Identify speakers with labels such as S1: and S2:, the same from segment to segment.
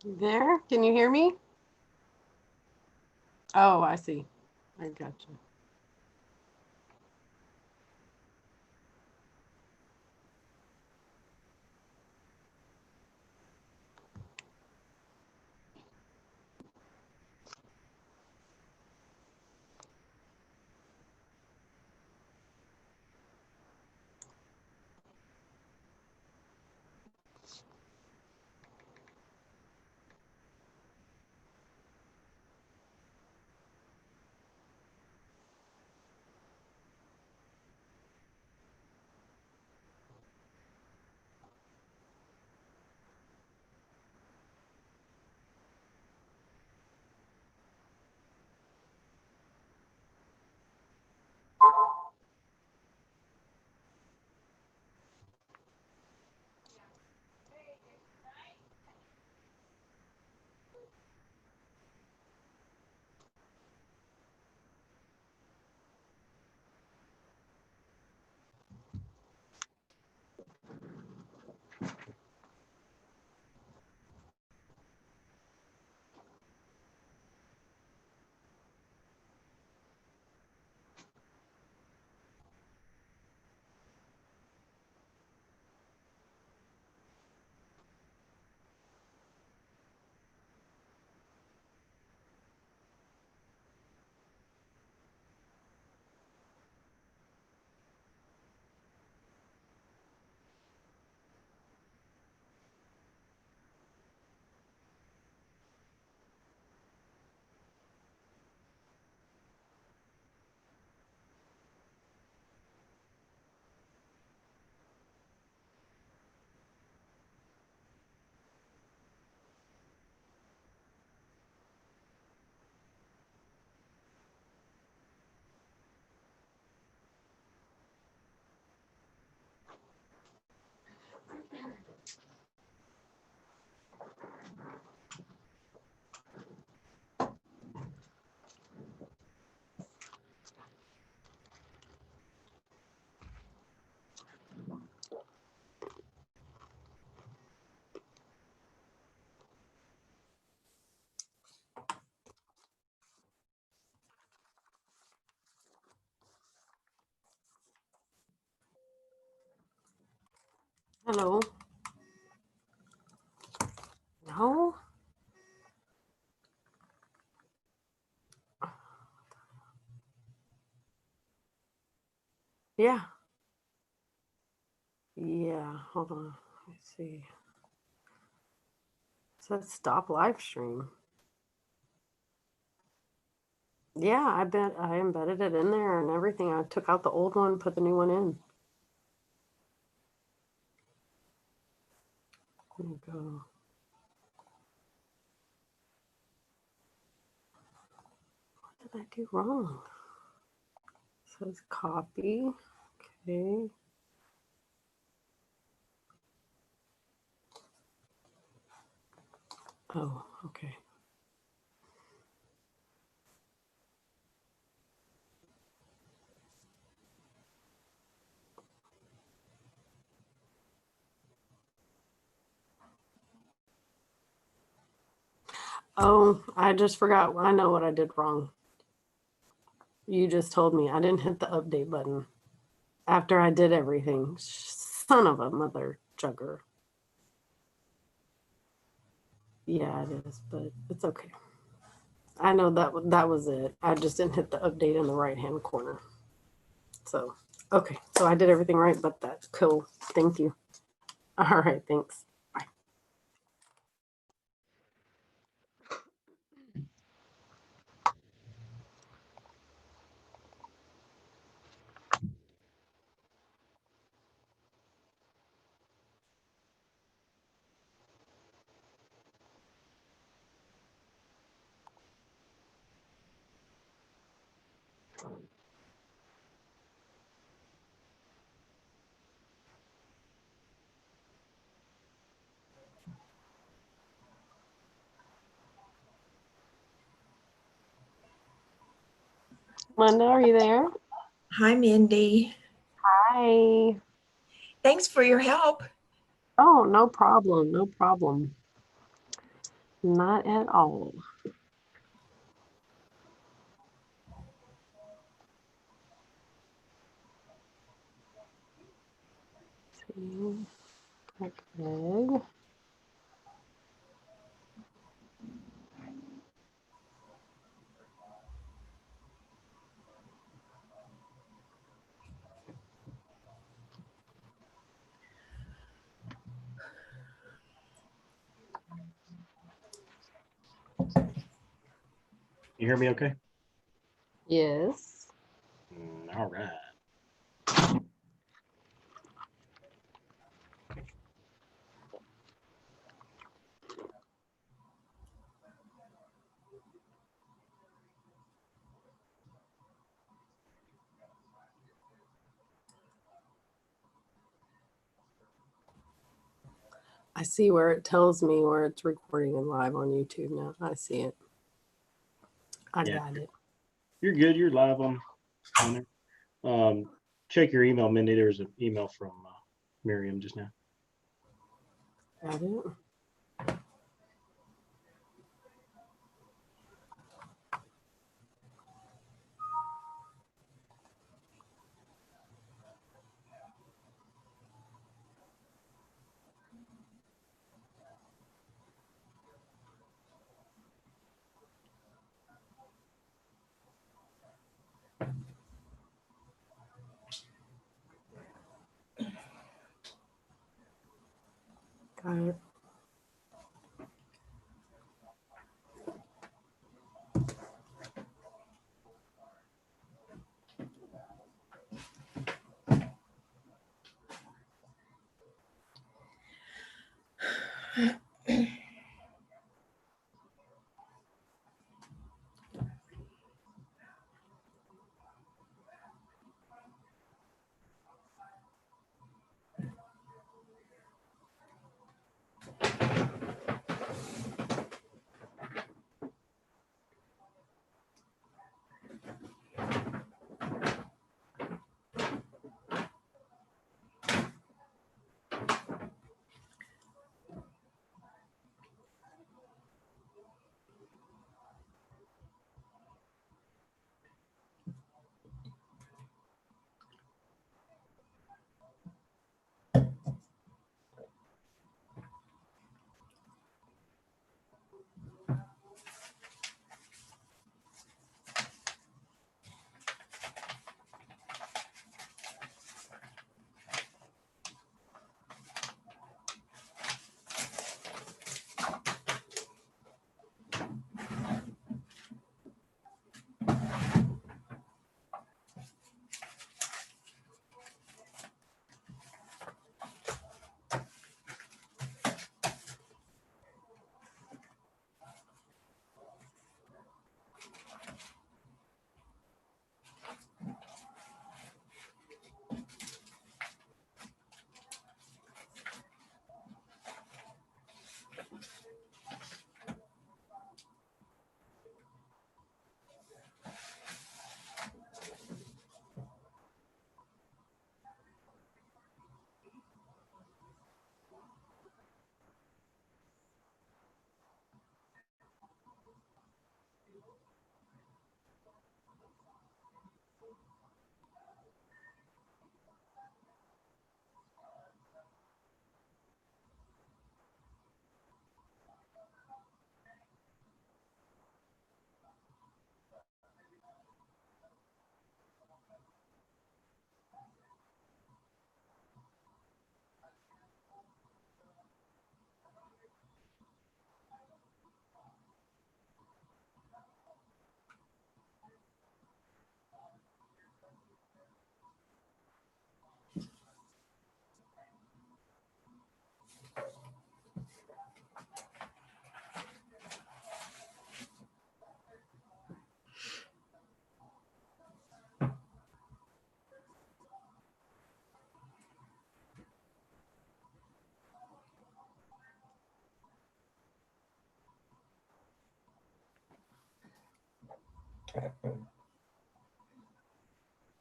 S1: There? Can you hear me? Oh, I see. I got you. Hello. No? Yeah. Yeah. Hold on. Let's see. It says stop live stream. Yeah, I bet I embedded it in there and everything. I took out the old one, put the new one in. There you go. What did I do wrong? It says copy. Okay. Oh, okay. Oh, I just forgot. I know what I did wrong. You just told me I didn't hit the update button after I did everything. Son of a mother jugger. Yeah, it is, but it's okay. I know that was it. I just didn't hit the update in the right hand corner. So okay, so I did everything right, but that's cool. Thank you. All right, thanks. Bye. Linda, are you there?
S2: Hi, Mindy.
S1: Hi.
S2: Thanks for your help.
S1: Oh, no problem. No problem. Not at all. See, egg.
S3: You hear me okay?
S1: Yes.
S3: All right.
S1: I see where it tells me where it's recording and live on YouTube now. I see it. I
S3: Yeah.
S1: got it.
S3: You're good. You're live on there. Check your email, Mindy. There was an email from Miriam just now.
S1: Got it. Got it.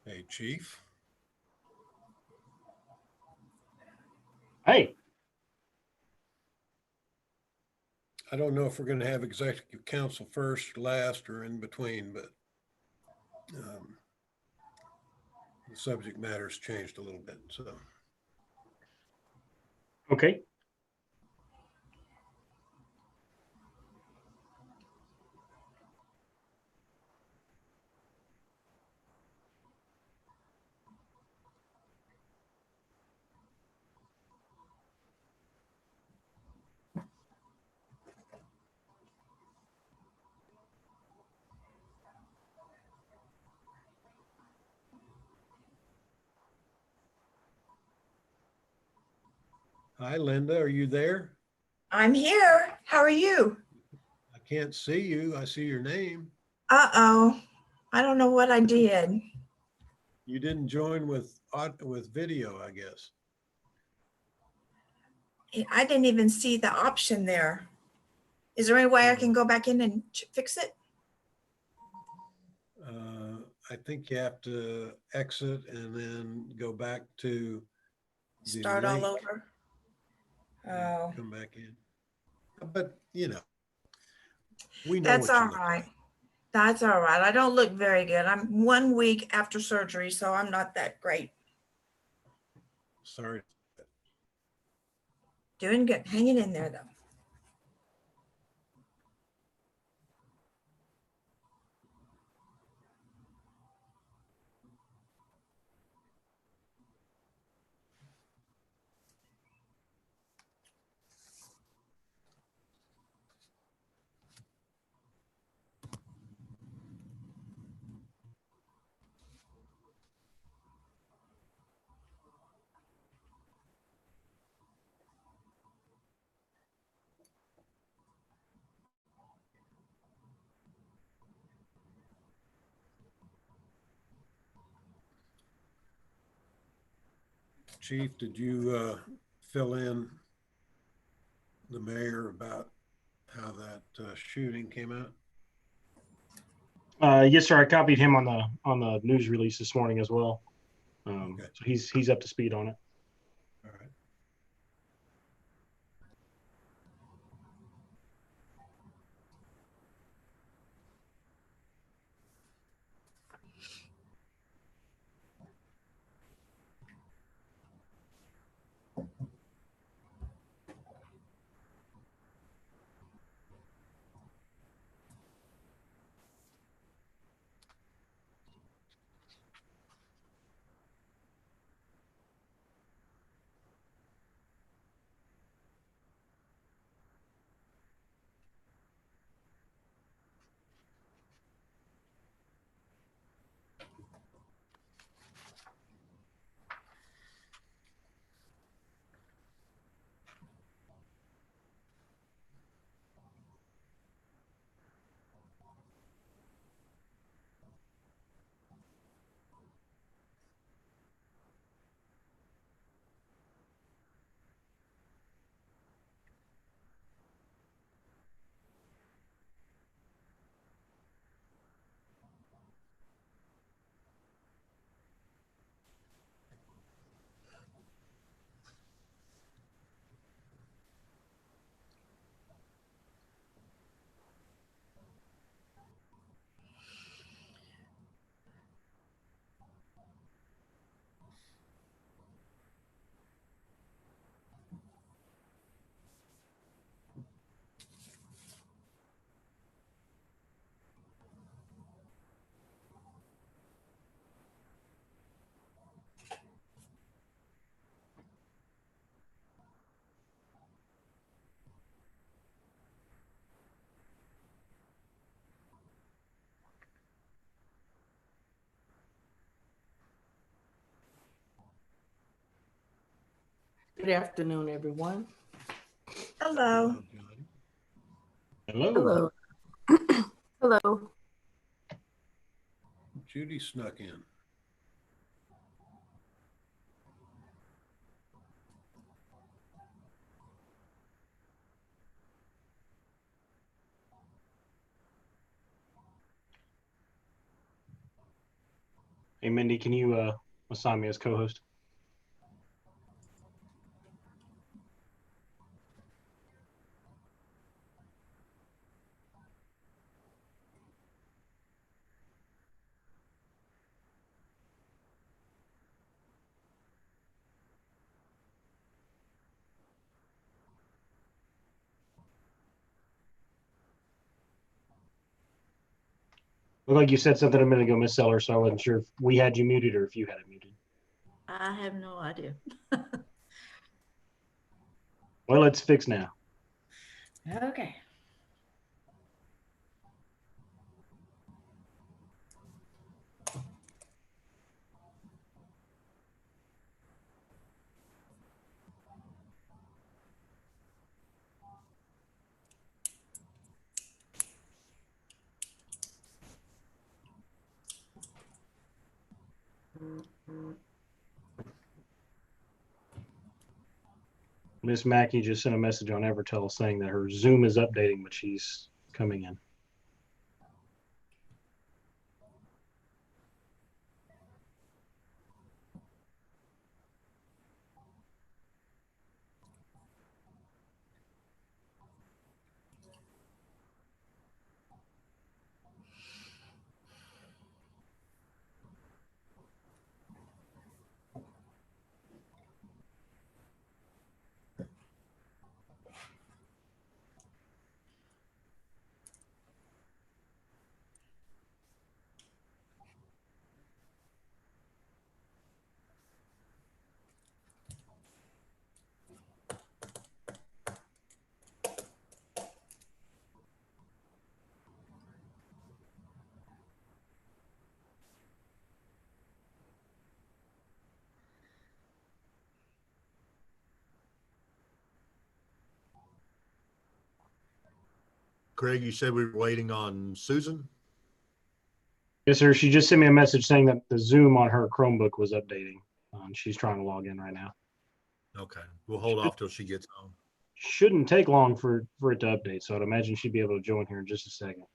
S4: Hey, Chief.
S3: Hey.
S4: I don't know if we're going to have executive council first, last, or in between, but the subject matter's changed a little bit, so.
S3: Okay.
S4: Hi, Linda, are you there?
S2: I'm here. How are you?
S4: I can't see you. I see your name.
S2: Uh-oh. I don't know what I did.
S4: You didn't join with video, I guess.
S2: I didn't even see the option there. Is there any way I can go back in and fix it?
S4: I think you have to exit and then go back to the
S2: Start all
S4: link
S2: over?
S4: and
S2: Oh,
S4: come back in. But, you know, we know
S2: that's
S4: what you
S2: all
S4: look
S2: right.
S4: like.
S2: That's all right. I don't look very good. I'm 1 week after surgery, so I'm not that great.
S4: Sorry.
S2: Doing good. Hanging in there, though.
S4: Chief, did you fill in the mayor about how that shooting came out?
S3: Yes, sir. I copied him on the news release this morning as well.
S4: Okay.
S3: So he's up to speed on it.
S4: All right.
S5: Good afternoon, everyone.
S2: Hello.
S4: Johnny.
S3: Hello.
S1: Hello. Hello.
S4: Judy snuck in.
S3: Hey, Mindy, can you assign me as co-host? Looked like you said something a minute ago, Miss Seller, so I wasn't sure if we had you muted or if you had it muted.
S5: I have no idea.
S3: Well, it's fixed now.
S5: Okay.
S3: Miss Mackey just sent a message on Evertel saying that her Zoom is updating, but she's coming in.
S6: Craig, you said we were waiting on Susan?
S3: Yes, sir. She just sent me a message saying that the Zoom on her Chromebook was updating. She's trying to log in right now.
S6: Okay, we'll hold off till she gets home.
S3: Shouldn't take long for it to update, so I'd imagine she'd be able to join here in just a second.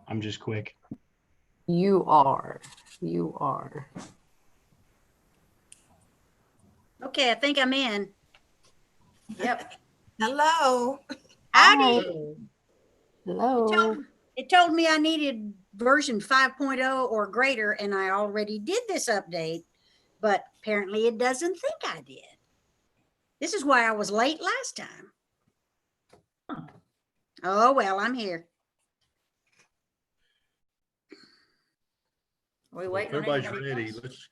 S3: I'm just quick.
S1: You are. You are.
S5: Okay, I think I'm in. Yep.
S2: Hello.
S5: Howdy.
S1: Hello.
S5: It told me I needed version 5.0 or greater, and I already did this update, but apparently it doesn't think I did. This is why I was late last time. Oh, well, I'm here. Are we
S6: Well,
S5: waiting
S6: if
S5: on
S6: everybody's
S5: anybody
S6: ready,
S5: else?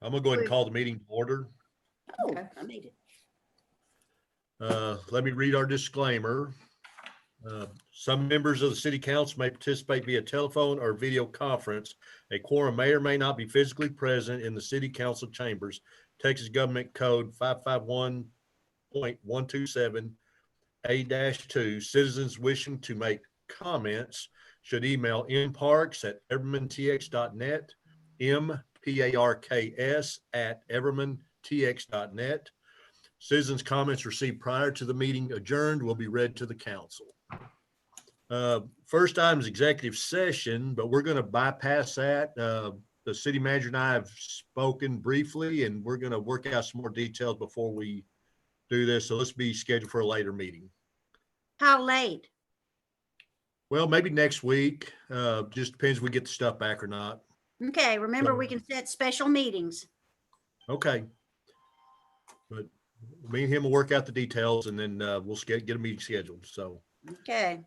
S6: I'm gonna go ahead and call the meeting to order.
S5: Oh, I made it.
S6: Let me read our disclaimer. Some members of the city council may participate via telephone or video conference. A quorum may or may not be physically present in the city council chambers. Texas Government Code 551.127 A-2, citizens wishing to make comments should email mparks@evermantx.net, mparks@evermantx.net. Citizens' comments received prior to the meeting adjourned will be read to the council. First item is executive session, but we're going to bypass that. The city manager and I have spoken briefly, and we're going to work out some more details before we do this. So let's be scheduled for a later meeting.
S5: How late?
S6: Well, maybe next week. Just depends if we get the stuff back or not.
S5: Okay, remember, we can set special meetings.
S6: Okay. But me and him will work out the details, and then we'll get a meeting scheduled. So,
S5: Okay.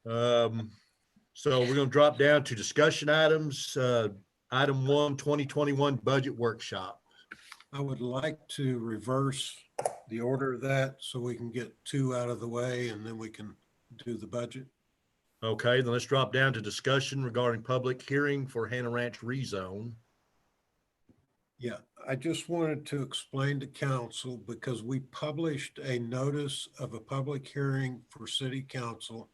S6: so we're going to drop down to discussion items. Item 1, 2021 budget workshop.
S4: I would like to reverse the order of that so we can get 2 out of the way and then we can do the budget.
S6: Okay, then let's drop down to discussion regarding public hearing for Hannah Ranch rezone.
S4: Yeah, I just wanted to explain to council because we published a notice of a public hearing for city council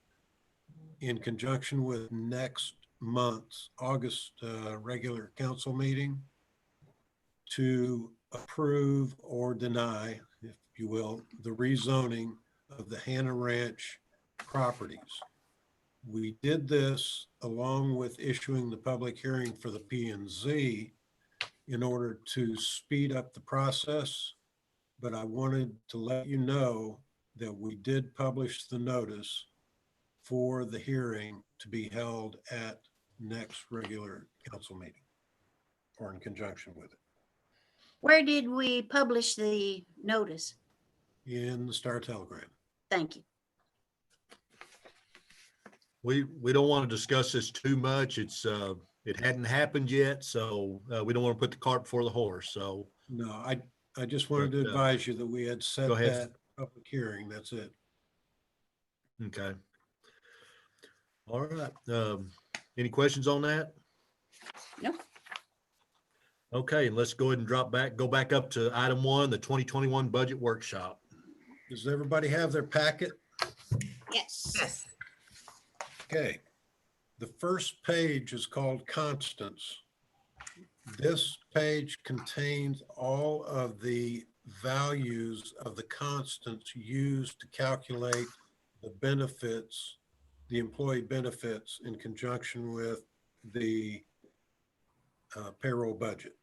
S4: in conjunction with next month's August regular council meeting to approve or deny, if you will, the rezoning of the Hannah Ranch properties. We did this along with issuing the public hearing for the P&Z in order to speed up the process. But I wanted to let you know that we did publish the notice for the hearing to be held at next regular council meeting or in conjunction with it
S5: Where did we publish the notice?
S4: in the Star Telegram.
S5: Thank you.
S6: We don't want to discuss this too much. It's it hadn't happened yet, so we don't want to put the cart before the horse. So
S4: No, I just wanted to
S6: But,
S4: advise you that we had set
S6: go ahead.
S4: that public hearing. That's it.
S6: okay. All right. Any questions on that?
S5: Nope.
S6: Okay, let's go ahead and go back up to item 1, the 2021 budget workshop.
S4: Does everybody have their packet?
S5: Yes.
S2: Yes.
S4: Okay. The first page is called Constants. This page contains all of the values of the constants used to calculate the benefits, the employee benefits in conjunction with the payroll budget.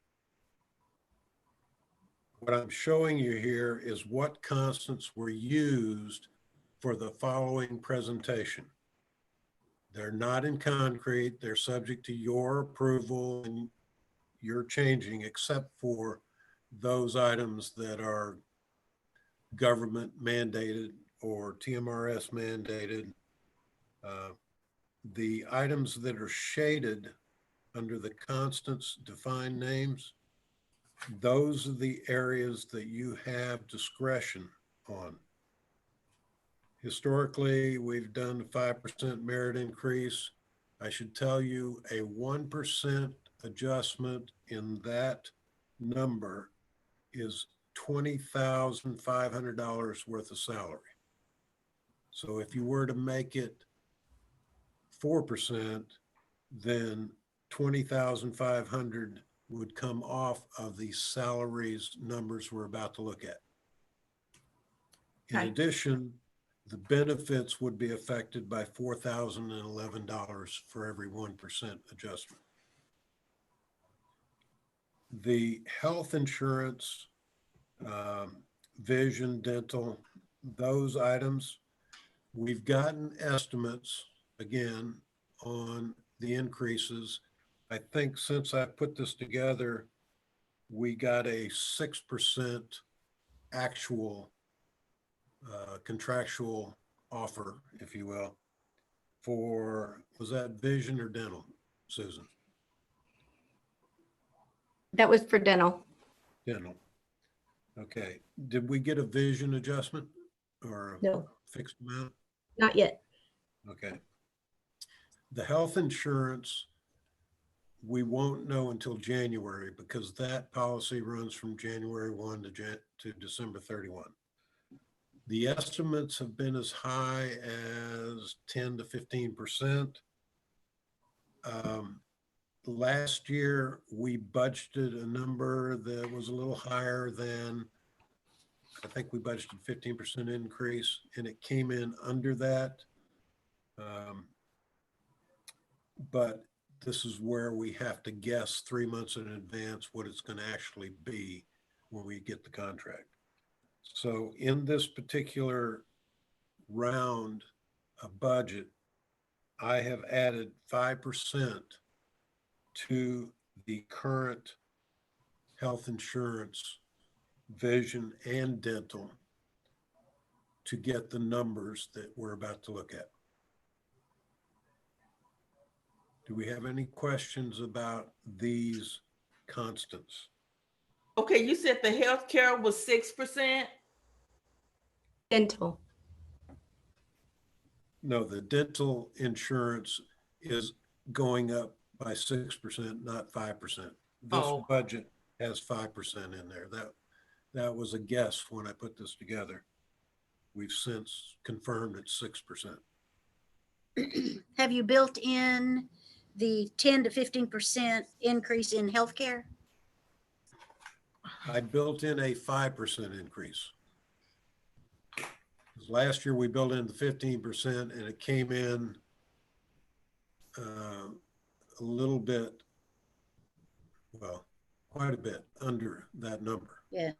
S4: What I'm showing you here is what constants were used for the following presentation. They're not in concrete. They're subject to your approval and your changing, except for those items that are government mandated or TMRS mandated. The items that are shaded under the constants defined names, those are the areas that you have discretion on. Historically, we've done a 5% merit increase. I should tell you a 1% adjustment in that number is $20,500 worth of salary. So if you were to make it 4%, then 20,500 would come off of the salaries numbers we're about to look at. In
S2: Okay.
S4: addition, the benefits would be affected by $4,011 for every 1% adjustment. The health insurance, vision, dental, those items, we've gotten estimates again on the increases. I think since I put this together, we got a 6% actual contractual offer, if you will, for, was that vision or dental, Susan?
S7: That was for dental.
S4: Dental. Okay. Did we get a vision adjustment or a
S7: No,
S4: fixed amount?
S7: not yet.
S4: Okay. The health insurance, we won't know until January because that policy runs from January 1 to December 31. The estimates have been as high as 10 to 15%. Last year, we budgeted a number that was a little higher than, I think we budgeted 15% increase, and it came in under that. But this is where we have to guess 3 months in advance what it's going to actually be when we get the contract. So in this particular round of budget, I have added 5% to the current health insurance, vision, and dental to get the numbers that we're about to look at. Do we have any questions about these constants?
S8: Okay, you said the healthcare was 6%?
S7: Dental.
S4: No, the dental insurance is going up by 6%, not 5%. This
S8: Oh.
S4: budget has 5% in there. That was a guess when I put this together. We've since confirmed it's 6%.
S5: Have you built in the 10 to 15% increase in healthcare?
S4: I built in a 5% increase. Last year, we built in the 15% and it came in a little bit, well, quite a bit under that number.
S5: Yeah.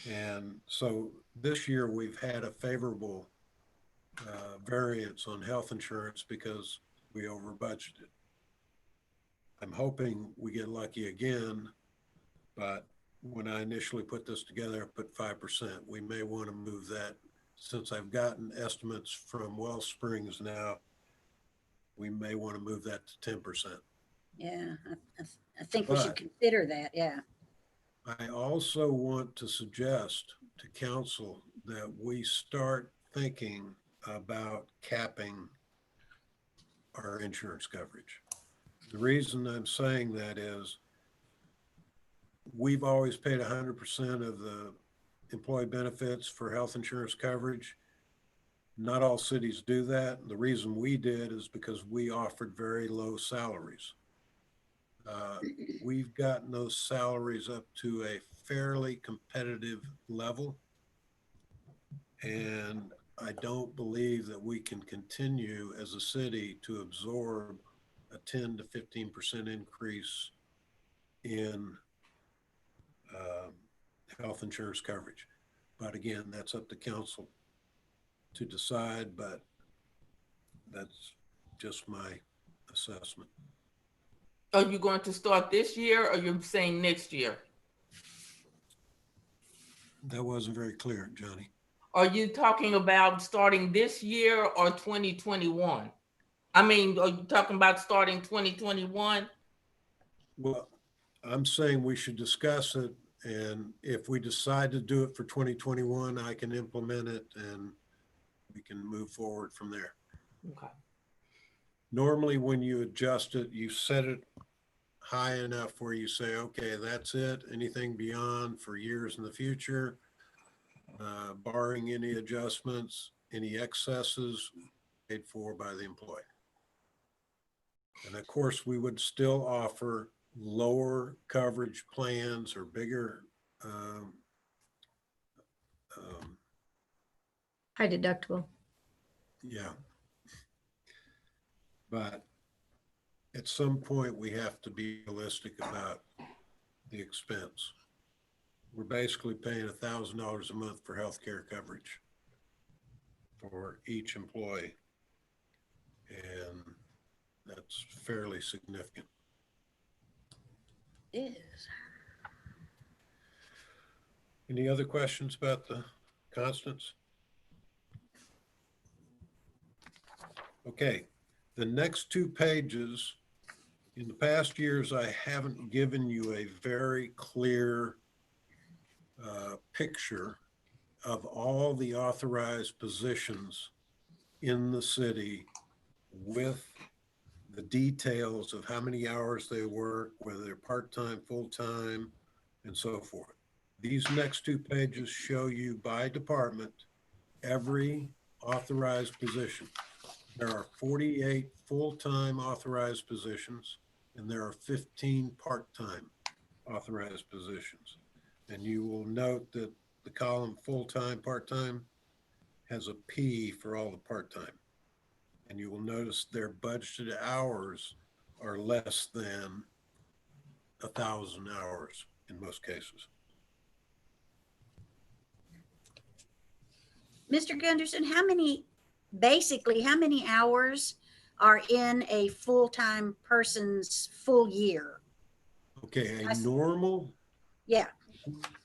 S4: And so this year, we've had a favorable variance on health insurance because we over budgeted. I'm hoping we get lucky again, but when I initially put this together, I put 5%. We may want to move that. Since I've gotten estimates from Wells Springs now, we may want to move that to 10%.
S5: Yeah, I think we should
S4: But-
S5: consider that, yeah.
S4: I also want to suggest to council that we start thinking about capping our insurance coverage. The reason I'm saying that is we've always paid 100% of the employee benefits for health insurance coverage. Not all cities do that. The reason we did is because we offered very low salaries. We've gotten those salaries up to a fairly competitive level. And I don't believe that we can continue as a city to absorb a 10 to 15% increase in health insurance coverage. But again, that's up to council to decide, but that's just my assessment.
S8: Are you going to start this year or you're saying next year?
S4: That wasn't very clear, Johnny.
S8: Are you talking about starting this year or 2021? I mean, are you talking about starting 2021?
S4: Well, I'm saying we should discuss it, and if we decide to do it for 2021, I can implement it and we can move forward from there.
S8: Okay.
S4: Normally, when you adjust it, you set it high enough where you say, okay, that's it. Anything beyond for years in the future, barring any adjustments, any excesses paid for by the employee. And of course, we would still offer lower coverage plans or bigger
S7: High deductible.
S4: yeah. But at some point, we have to be realistic about the expense. We're basically paying $1,000 a month for healthcare coverage for each employee. And that's fairly significant.
S5: It is.
S4: Any other questions about the constants? Okay, the next 2 pages, in the past years, I haven't given you a very clear picture of all the authorized positions in the city with the details of how many hours they work, whether they're part-time, full-time, and so forth. These next 2 pages show you by department every authorized position. There are 48 full-time authorized positions, and there are 15 part-time authorized positions. And you will note that the column full-time, part-time has a P for all the part-time. And you will notice their budgeted hours are less than 1,000 hours in most cases.
S5: Mr. Gunderson, basically, how many hours are in a full-time person's full year?
S4: Okay,
S5: I
S4: a
S5: see.
S4: normal
S5: Yeah,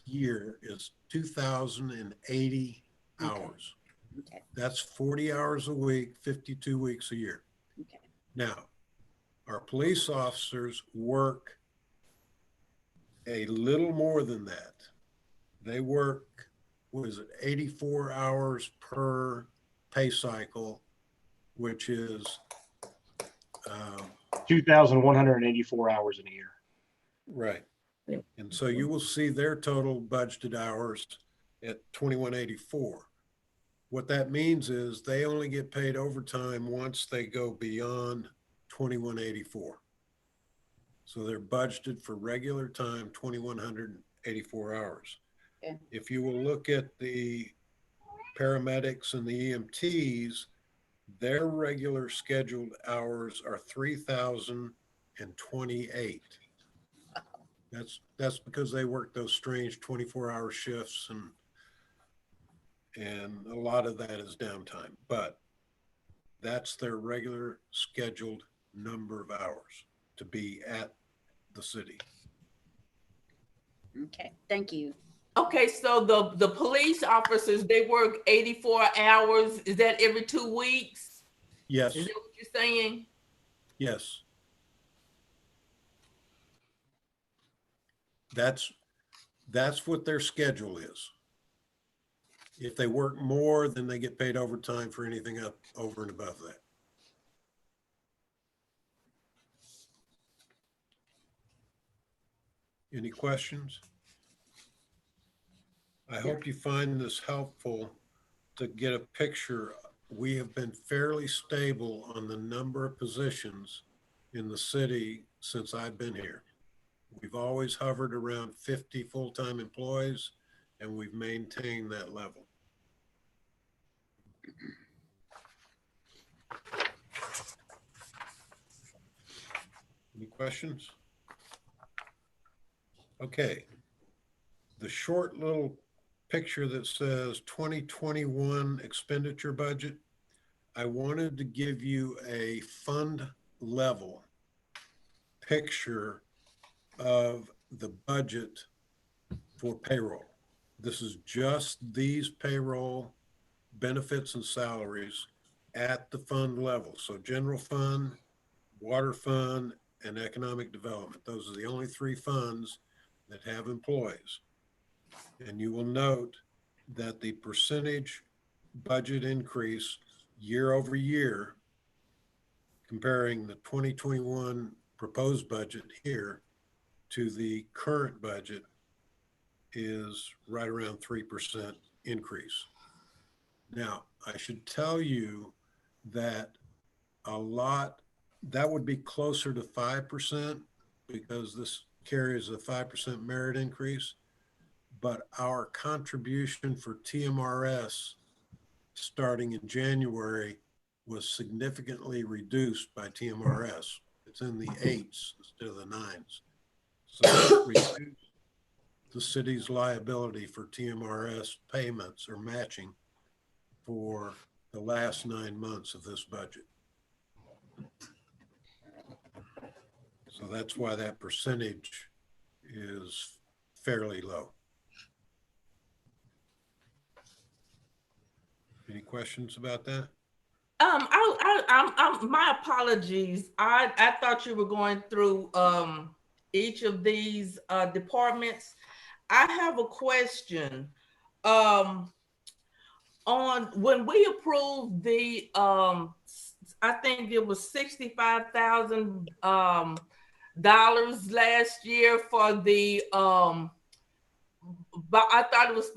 S4: year is 2,080
S5: Okay.
S4: hours.
S5: okay,
S4: That's 40 hours a week, 52 weeks a year.
S5: okay.
S4: Now, our police officers work a little more than that. They work, what is it, 84 hours per pay cycle, which is
S3: 2,184 hours in a year.
S4: right.
S1: Yep.
S4: And so you will see their total budgeted hours at 2,184. What that means is they only get paid overtime once they go beyond 2,184. So they're budgeted for regular time, 2,184 hours.
S5: Okay.
S4: If you will look at the paramedics and the EMTs, their regular scheduled hours are 3,028. That's because they work those strange 24-hour shifts, and a lot of that is downtime, but that's their regular scheduled number of hours to be at the city.
S5: Okay, thank you.
S8: Okay, so the police officers, they work 84 hours. Is that every 2 weeks?
S4: Yes,
S8: Is that what you're saying?
S4: yes. That's what their schedule is. If they work more, then they get paid overtime for anything up over and above that. Any questions? I hope you find this helpful to get a picture. We have been fairly stable on the number of positions in the city since I've been here. We've always hovered around 50 full-time employees, and we've maintained that level. Any questions? Okay. The short little picture that says 2021 expenditure budget, I wanted to give you a fund level picture of the budget for payroll. This is just these payroll benefits and salaries at the fund level. So general fund, water fund, and economic development. Those are the only three funds that have employees. And you will note that the percentage budget increase year over year, comparing the 2021 proposed budget here to the current budget, is right around 3% increase. Now, I should tell you that that would be closer to 5% because this carries a 5% merit increase. But our contribution for TMRS starting in January was significantly reduced by TMRS. It's in the 8s instead of the 9s. So it reduced the city's liability for TMRS payments or matching for the last 9 months of this budget. So that's why that percentage is fairly low. Any questions about that?
S8: My apologies. I thought you were going through each of these departments. I have a question. On when we approved the I think it was $65,000 last year for the but I thought it was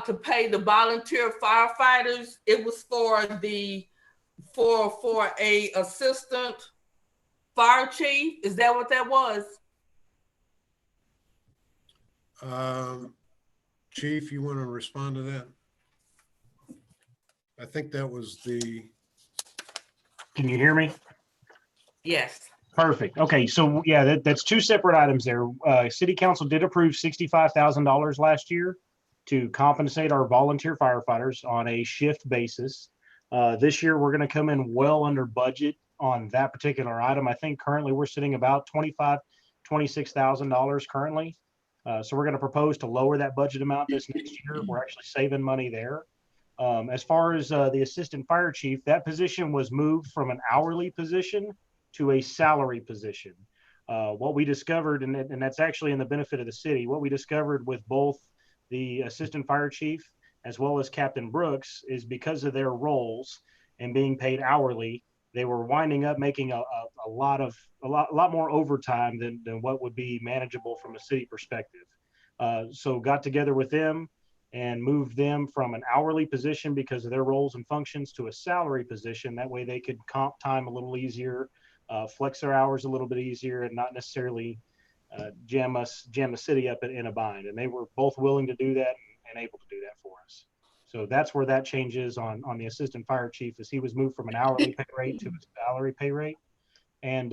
S8: to pay the volunteer firefighters. It was for a assistant fire chief. Is that what that was?
S4: Chief, you want to respond to that? I think that was
S3: Can you hear me?
S8: Yes.
S3: Perfect. Okay, so yeah, that's two separate items there. City Council did approve $65,000 last year to compensate our volunteer firefighters on a shift basis. This year, we're going to come in well under budget on that particular item. I think currently we're sitting about $26,000 currently. So we're going to propose to lower that budget amount this next year. We're actually saving money there. As far as the assistant fire chief, that position was moved from an hourly position to a salary position. What we discovered, and that's actually in the benefit of the city, what we discovered with both the assistant fire chief as well as Captain Brooks is because of their roles and being paid hourly, they were winding up making a lot more overtime than what would be manageable from a city perspective. So got together with them and moved them from an hourly position because of their roles and functions to a salary position. That way they could comp time a little easier, flex their hours a little bit easier, and not necessarily jam the city up in a bind. And they were both willing to do that and able to do that for us. So that's where that change is on the assistant fire chief, is he was moved from an hourly pay rate to a salary pay rate. And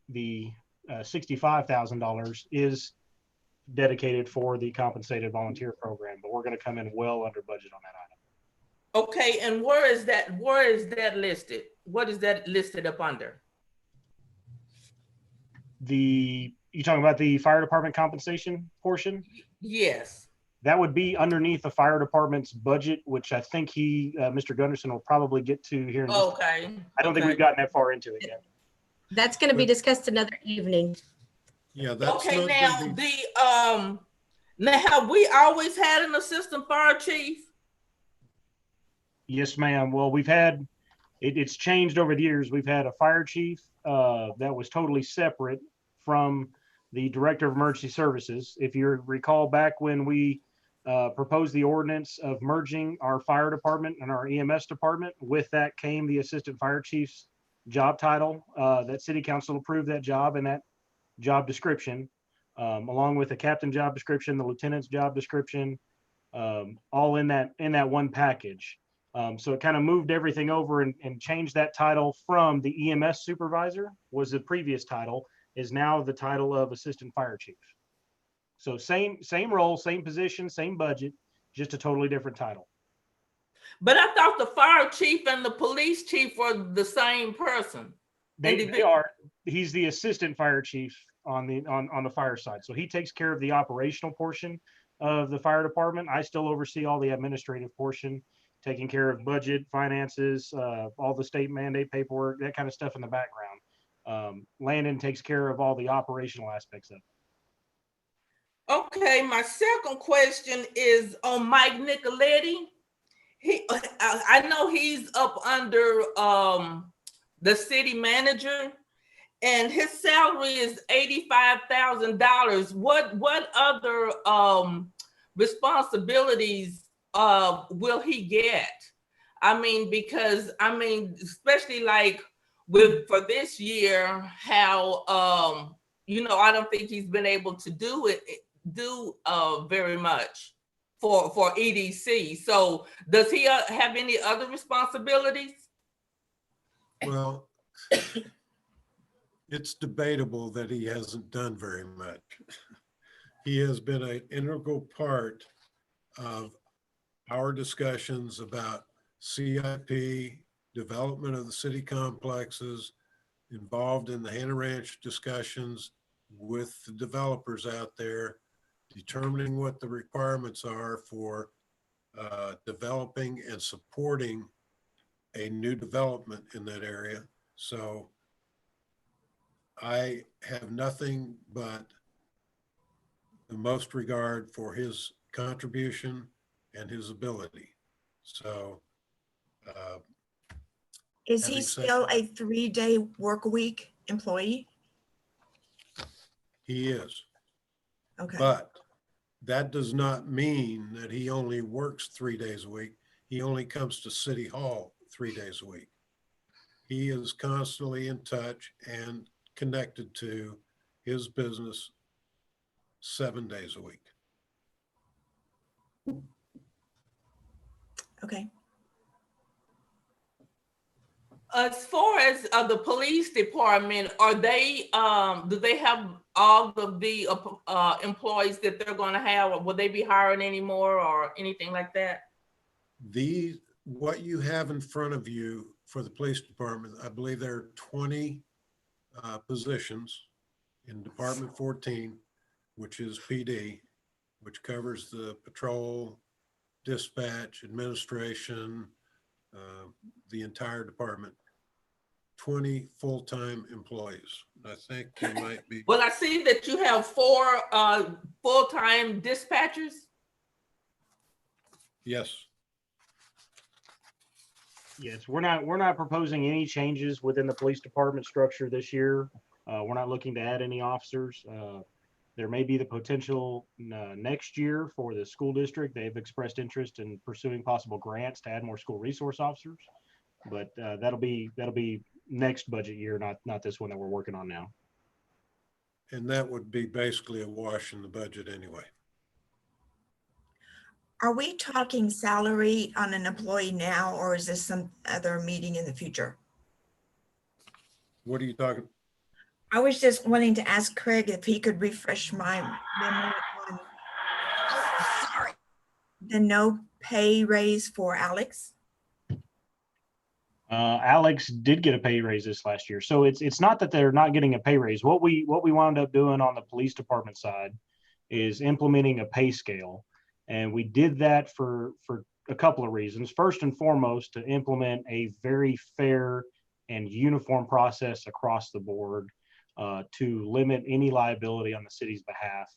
S3: the $65,000 is dedicated for the compensated volunteer program, but we're going to come in well under budget on that item.
S8: Okay, and where is that listed? What is that listed up under?
S3: You talking about the fire department compensation portion?
S8: Yes.
S3: That would be underneath the fire department's budget, which I think Mr. Gunderson will probably get to here. In
S8: Okay.
S3: I don't think we've gotten that far into it yet.
S7: That's going to be discussed another evening.
S4: yeah, that's
S8: Okay,
S4: not
S8: now
S4: gonna be-
S8: now have we always had an assistant fire chief?
S3: Yes, ma'am. Well, we've had it's changed over the years. We've had a fire chief that was totally separate from the director of emergency services. If you recall back when we proposed the ordinance of merging our fire department and our EMS department, with that came the assistant fire chief's job title. That city council approved that job and that job description, along with the captain job description, the lieutenant's job description, all in that one package. So it kind of moved everything over and changed that title from the EMS supervisor, was the previous title, is now the title of assistant fire chief. So same role, same position, same budget, just a totally different title.
S8: But I thought the fire chief and the police chief were the same person.
S3: They are. He's the assistant fire chief on the fire side. So he takes care of the operational portion of the fire department. I still oversee all the administrative portion, taking care of budget, finances, all the state mandate paperwork, that kind of stuff in the background. Landon takes care of all the operational aspects of it.
S8: Okay, my second question is on Mike Nicoletti. I know he's up under the city manager, and his salary is $85,000. What other responsibilities will he get? I mean, because especially like for this year, how I don't think he's been able to do very much for EDC. So does he have any other responsibilities?
S4: Well, it's debatable that he hasn't done very much. He has been an integral part of our discussions about CIP, development of the city complexes, involved in the Hannah Ranch discussions with the developers out there, determining what the requirements are for developing and supporting a new development in that area. So I have nothing but the most regard for his contribution and his ability. So
S2: Is he
S4: having said
S2: still
S4: that-
S2: a 3-day work week employee?
S4: he is,
S2: Okay.
S4: but that does not mean that he only works 3 days a week. He only comes to City Hall 3 days a week. He is constantly in touch and connected to his business 7 days a week.
S2: Okay.
S8: As far as the police department, are they, do they have all of the employees that they're going to have, or will they be hiring anymore or anything like that?
S4: What you have in front of you for the police department, I believe there are 20 positions in Department 14, which is PD, which covers the patrol, dispatch, administration, the entire department. 20 full-time employees. I think there might be.
S8: Well, I see that you have 4 full-time dispatchers.
S4: Yes.
S3: Yes, we're not proposing any changes within the police department structure this year. We're not looking to add any officers. There may be the potential next year for the school district. They've expressed interest in pursuing possible grants to add more school resource officers, but that'll be next budget year, not this one that we're working on now.
S4: And that would be basically a wash in the budget anyway.
S2: Are we talking salary on an employee now, or is this some other meeting in the future?
S4: What are you talking?
S2: I was just wanting to ask Craig if he could refresh my memory on, sorry, the no pay raise for Alex.
S3: Alex did get a pay raise this last year, so it's not that they're not getting a pay raise. What we wound up doing on the police department side is implementing a pay scale, and we did that for a couple of reasons. First and foremost, to implement a very fair and uniform process across the board to limit any liability on the city's behalf.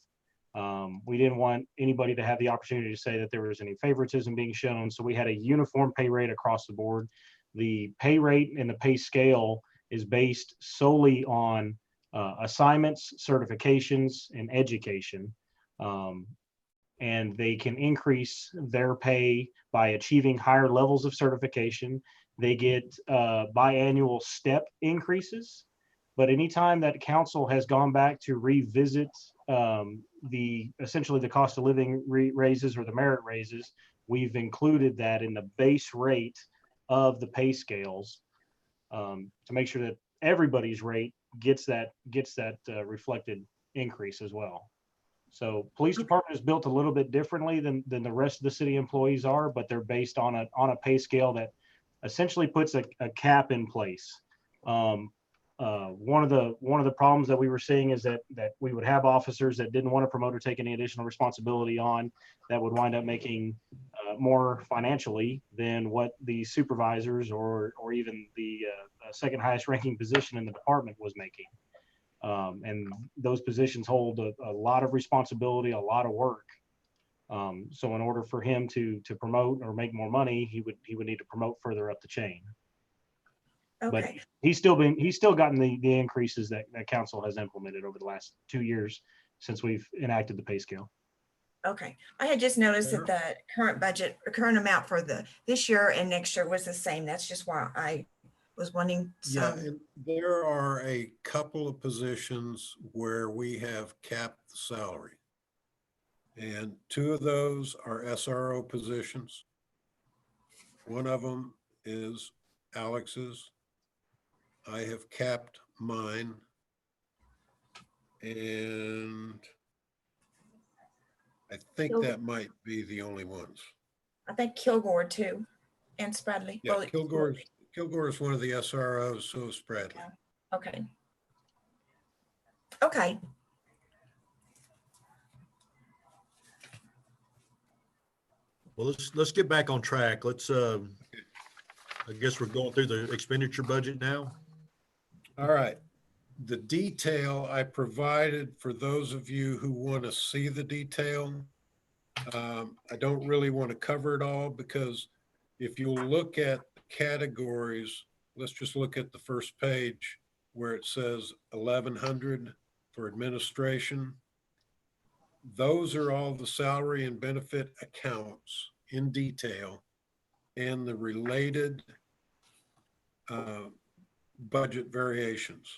S3: We didn't want anybody to have the opportunity to say that there was any favoritism being shown, so we had a uniform pay rate across the board. The pay rate and the pay scale is based solely on assignments, certifications, and education. And they can increase their pay by achieving higher levels of certification. They get biannual step increases. But anytime that council has gone back to revisit essentially the cost of living raises or the merit raises, we've included that in the base rate of the pay scales to make sure that everybody's rate gets that reflected increase as well. So police department is built a little bit differently than the rest of the city employees are, but they're based on a pay scale that essentially puts a cap in place. One of the problems that we were seeing is that we would have officers that didn't want to promote or take any additional responsibility on, that would wind up making more financially than what the supervisors or even the second highest ranking position in the department was making. And those positions hold a lot of responsibility, a lot of work. So in order for him to promote or make more money, he would need to promote further up the chain. But
S2: Okay,
S3: he's still gotten the increases that council has implemented over the last 2 years since we've enacted the pay scale.
S2: okay. I had just noticed that the current amount for this year and next year was the same. That's just why I was wanting
S4: Yeah,
S2: some.
S4: and there are a couple of positions where we have capped the salary. And 2 of those are SRO positions. One of them is Alex's. I have capped mine. And I think that might be the only ones.
S2: I think Kilgore too, and Spradley.
S4: Yeah,
S2: Well,
S4: Kilgore is one of the SROs, so is Spradley.
S2: okay. Okay,
S6: Well, let's get back on track. Let's, I guess we're going through the expenditure budget now.
S4: All right. The detail I provided for those of you who want to see the detail. I don't really want to cover it all because if you look at categories, let's just look at the first page where it says 1,100 for administration. those are all the salary and benefit accounts in detail and the related budget variations.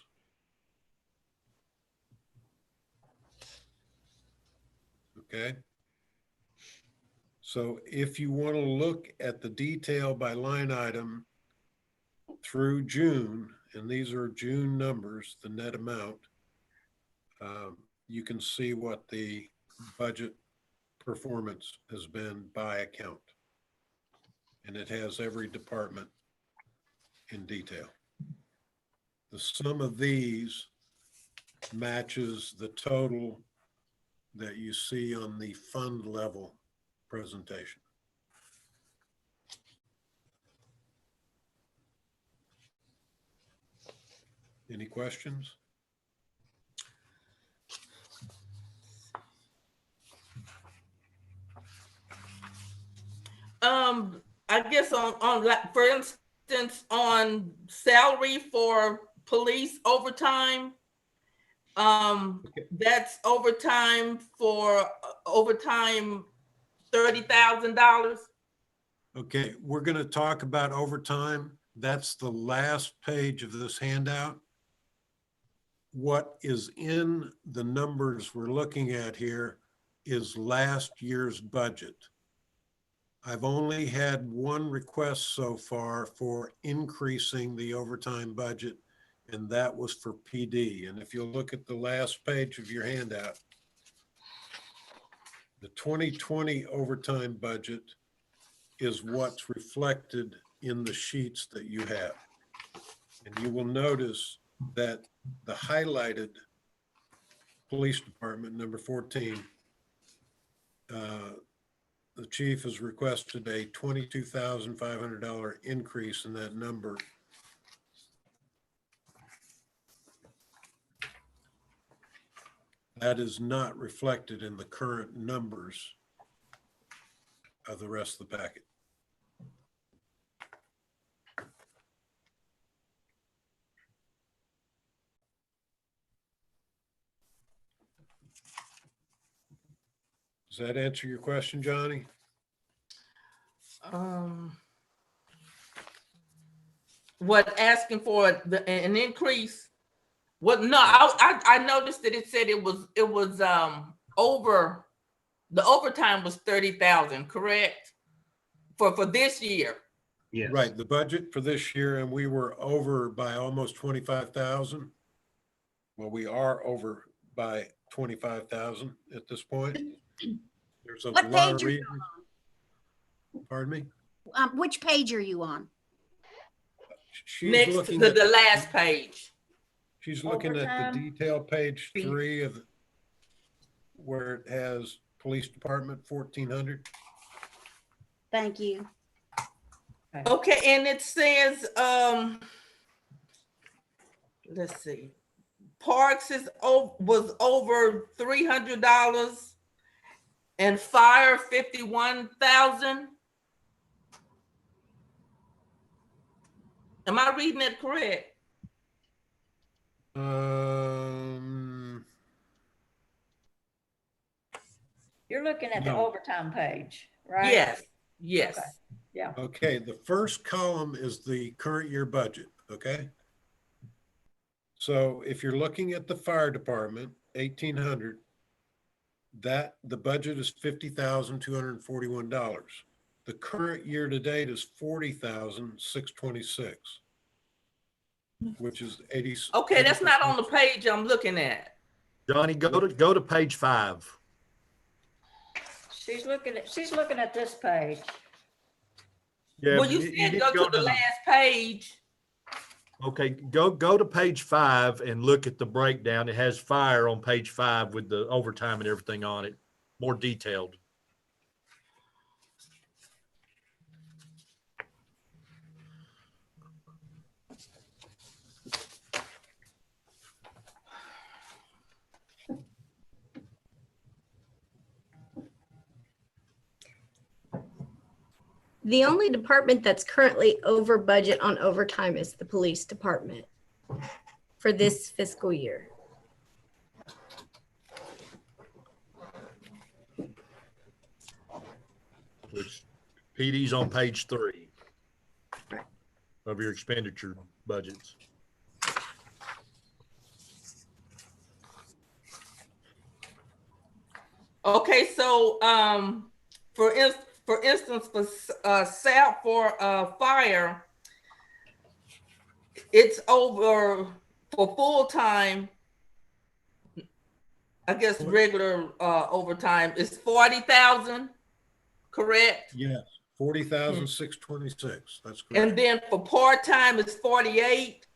S4: Okay. So if you want to look at the detail by line item through June, and these are June numbers, the net amount, you can see what the budget performance has been by account. And it has every department in detail. The sum of these matches the total that you see on the fund level presentation. Any questions?
S8: I guess on like, for instance, on salary for police overtime, that's overtime for overtime, $30,000.
S4: Okay, we're going to talk about overtime. That's the last page of this handout. What is in the numbers we're looking at here is last year's budget. I've only had one request so far for increasing the overtime budget, and that was for PD. And if you look at the last page of your handout, the 2020 overtime budget is what's reflected in the sheets that you have. And you will notice that the highlighted police department, number 14, the chief has requested a $22,500 increase in that number. That is not reflected in the current numbers of the rest of the packet. Does that answer your question, Johnny?
S8: What, asking for an increase? Well, no, I noticed that it said it was over, the overtime was 30,000, correct? For this year.
S3: Yes.
S4: Right, the budget for this year, and we were over by almost 25,000. Well, we are over by 25,000 at this point. There's a
S5: What
S4: lot
S5: page
S4: of
S5: are you
S4: reasons. Pardon me?
S5: Which page are you on?
S4: She's
S8: Next to
S4: looking
S8: the
S4: at,
S8: last page.
S4: she's looking at the
S5: Overtime.
S4: detail page 3 of where it has police department 1,400.
S5: Thank you.
S8: Okay, and it says, let's see, Parks was over $300 and fire 51,000. Am I reading that correct?
S9: You're looking at the
S4: No.
S9: overtime page, right?
S8: Yes, yes.
S9: Okay. Yeah.
S4: Okay, the first column is the current year budget, okay? So if you're looking at the fire department, 1,800, that the budget is $50,241. The current year to date is $40,626, which is 80.
S8: Okay, that's not on the page I'm looking at.
S6: Johnny, go to page 5.
S9: She's looking at this page.
S6: Yeah,
S8: Well, you
S6: need
S8: said
S6: to
S8: go to the last page.
S6: Okay, go to page 5 and look at the breakdown. It has fire on page 5 with the overtime and everything on it, more detailed.
S7: The only department that's currently over budget on overtime is the police department for this fiscal year.
S6: which PD's on page 3 of your expenditure budgets.
S8: Okay, so for instance, for fire, it's over for full time. I guess regular overtime is 40,000, correct?
S4: Yes, 40,626. That's correct.
S8: And then for part time it's 48.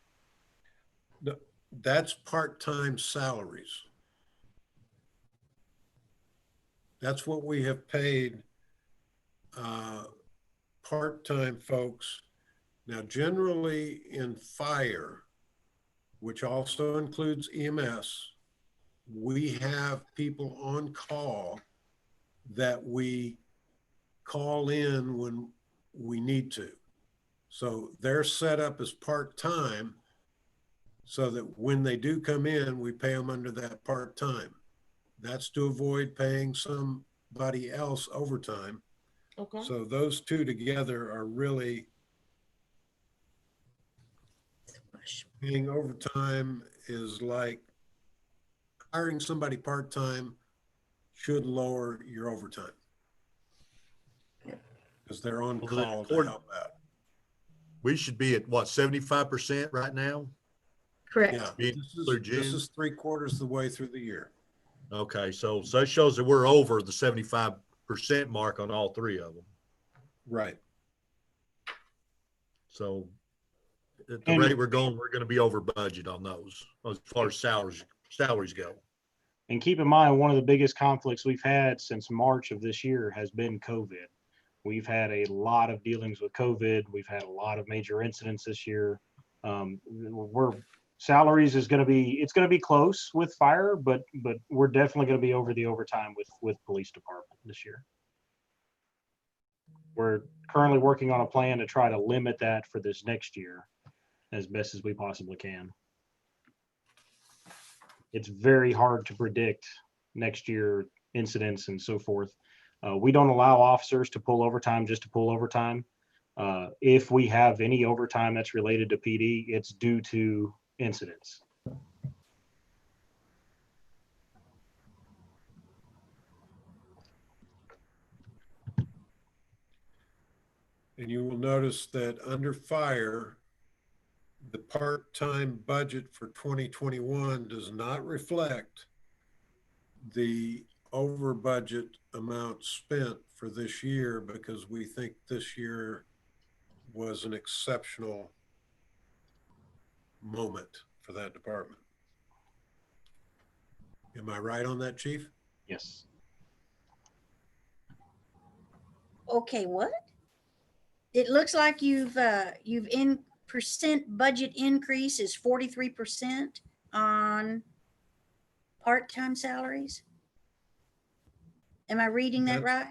S4: No, that's part-time salaries. That's what we have paid part-time folks. Now, generally in fire, which also includes EMS, we have people on call that we call in when we need to. So they're set up as part-time so that when they do come in, we pay them under that part-time. That's to avoid paying somebody else overtime.
S8: Okay.
S4: So those two together are really paying overtime is like hiring somebody part-time should lower your overtime because they're on
S6: Well, then
S4: call to
S6: according-
S4: help out.
S6: We should be at what, 75% right now?
S7: Correct.
S4: Yeah,
S6: Being through June?
S4: this is 3/4 of the way through the year.
S6: Okay, so it shows that we're over the 75% mark on all 3 of them.
S4: Right.
S6: So at the
S3: And-
S6: rate we're going to be over budget on those as far as salaries go.
S3: And keep in mind, one of the biggest conflicts we've had since March of this year has been COVID. We've had a lot of dealings with COVID. We've had a lot of major incidents this year. Salaries is going to be, it's going to be close with fire, but we're definitely going to be over the overtime with police department this year. We're currently working on a plan to try to limit that for this next year as best as we possibly can. It's very hard to predict next year incidents and so forth. We don't allow officers to pull overtime just to pull overtime. If we have any overtime that's related to PD, it's due to incidents.
S4: And you will notice that under fire, the part-time budget for 2021 does not reflect the over budget amount spent for this year because we think this year was an exceptional moment for that department. Am I right on that, Chief?
S3: Yes.
S5: Okay, what? It looks like you've in percent budget increase is 43% on part-time salaries. Am I reading that right?